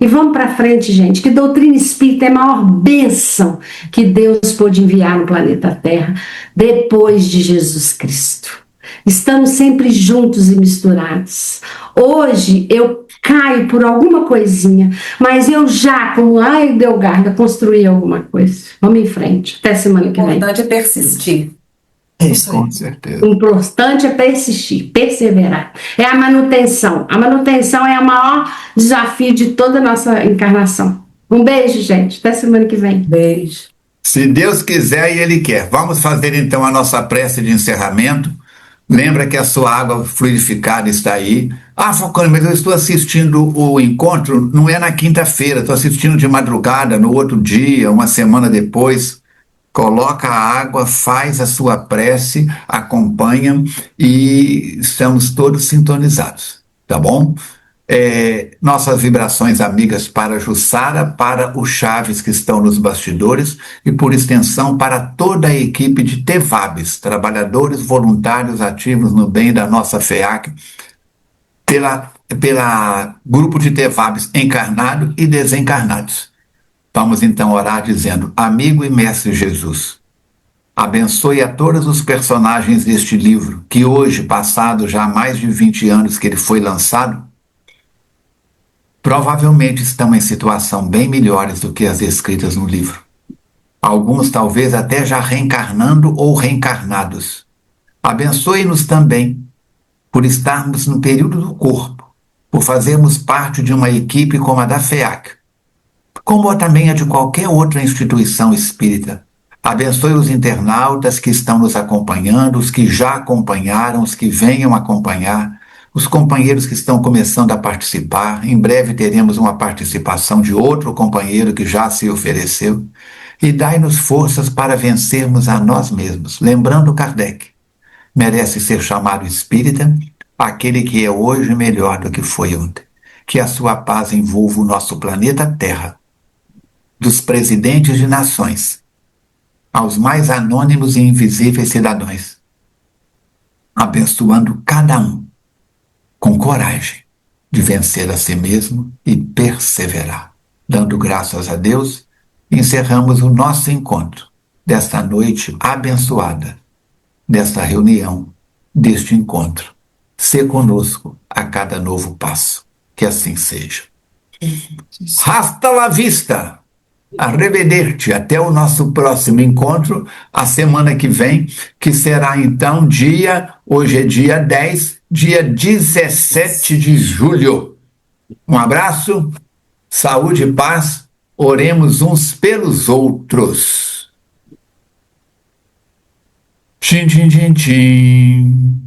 E vamos para frente, gente, que doutrina espírita é a maior bênção que Deus pôde enviar no planeta Terra depois de Jesus Cristo. Estamos sempre juntos e misturados. Hoje eu caio por alguma coisinha, mas eu já, como Delgarda, construí alguma coisa. Vamos em frente. Até semana que vem. O importante é persistir. Isso aí. Com certeza. O importante é persistir, perseverar. É a manutenção. A manutenção é o maior desafio de toda a nossa encarnação. Um beijo, gente. Até semana que vem. Beijo. Se Deus quiser e Ele quer. Vamos fazer então a nossa prece de encerramento. Lembra que a sua água fluidificada está aí. Falcone, mas eu estou assistindo o encontro, não é na quinta-feira, estou assistindo de madrugada, no outro dia, uma semana depois. Coloca a água, faz a sua prece, acompanha e estamos todos sintonizados, tá bom? Nossas vibrações amigas para Jussara, para o Chaves que estão nos bastidores e por extensão para toda a equipe de TEVABs, trabalhadores voluntários ativos no bem da nossa FEAC, pela grupo de Tevabes encarnado e desencarnados. Vamos então orar dizendo: amigo e mestre Jesus, abençoe a todos os personagens deste livro, que hoje, passado já mais de 20 anos que ele foi lançado, provavelmente estão em situação bem melhores do que as descritas no livro. Alguns talvez até já reencarnando ou reencarnados. Abençoe-nos também por estarmos no período do corpo, por fazermos parte de uma equipe como a da FEAC, como também a de qualquer outra instituição espírita. Abençoe os internautas que estão nos acompanhando, os que já acompanharam, os que venham acompanhar, os companheiros que estão começando a participar. Em breve teremos uma participação de outro companheiro que já se ofereceu. E dai-nos forças para vencermos a nós mesmos. Lembrando Kardec, merece ser chamado espírita aquele que é hoje melhor do que foi ontem. Que a sua paz envolva o nosso planeta Terra, dos presidentes de nações aos mais anônimos e invisíveis cidadãos, abençoando cada um com coragem de vencer a si mesmo e perseverar. Dando graças a Deus, encerramos o nosso encontro desta noite abençoada, desta reunião, deste encontro. Sê conosco a cada novo passo. Que assim seja. Hasta la vista! Arrivederci, até o nosso próximo encontro, a semana que vem, que será então hoje é dia 10, dia 17 de julho. Um abraço, saúde e paz, oremos uns pelos outros. Tchim, tchim, tchim, tchim.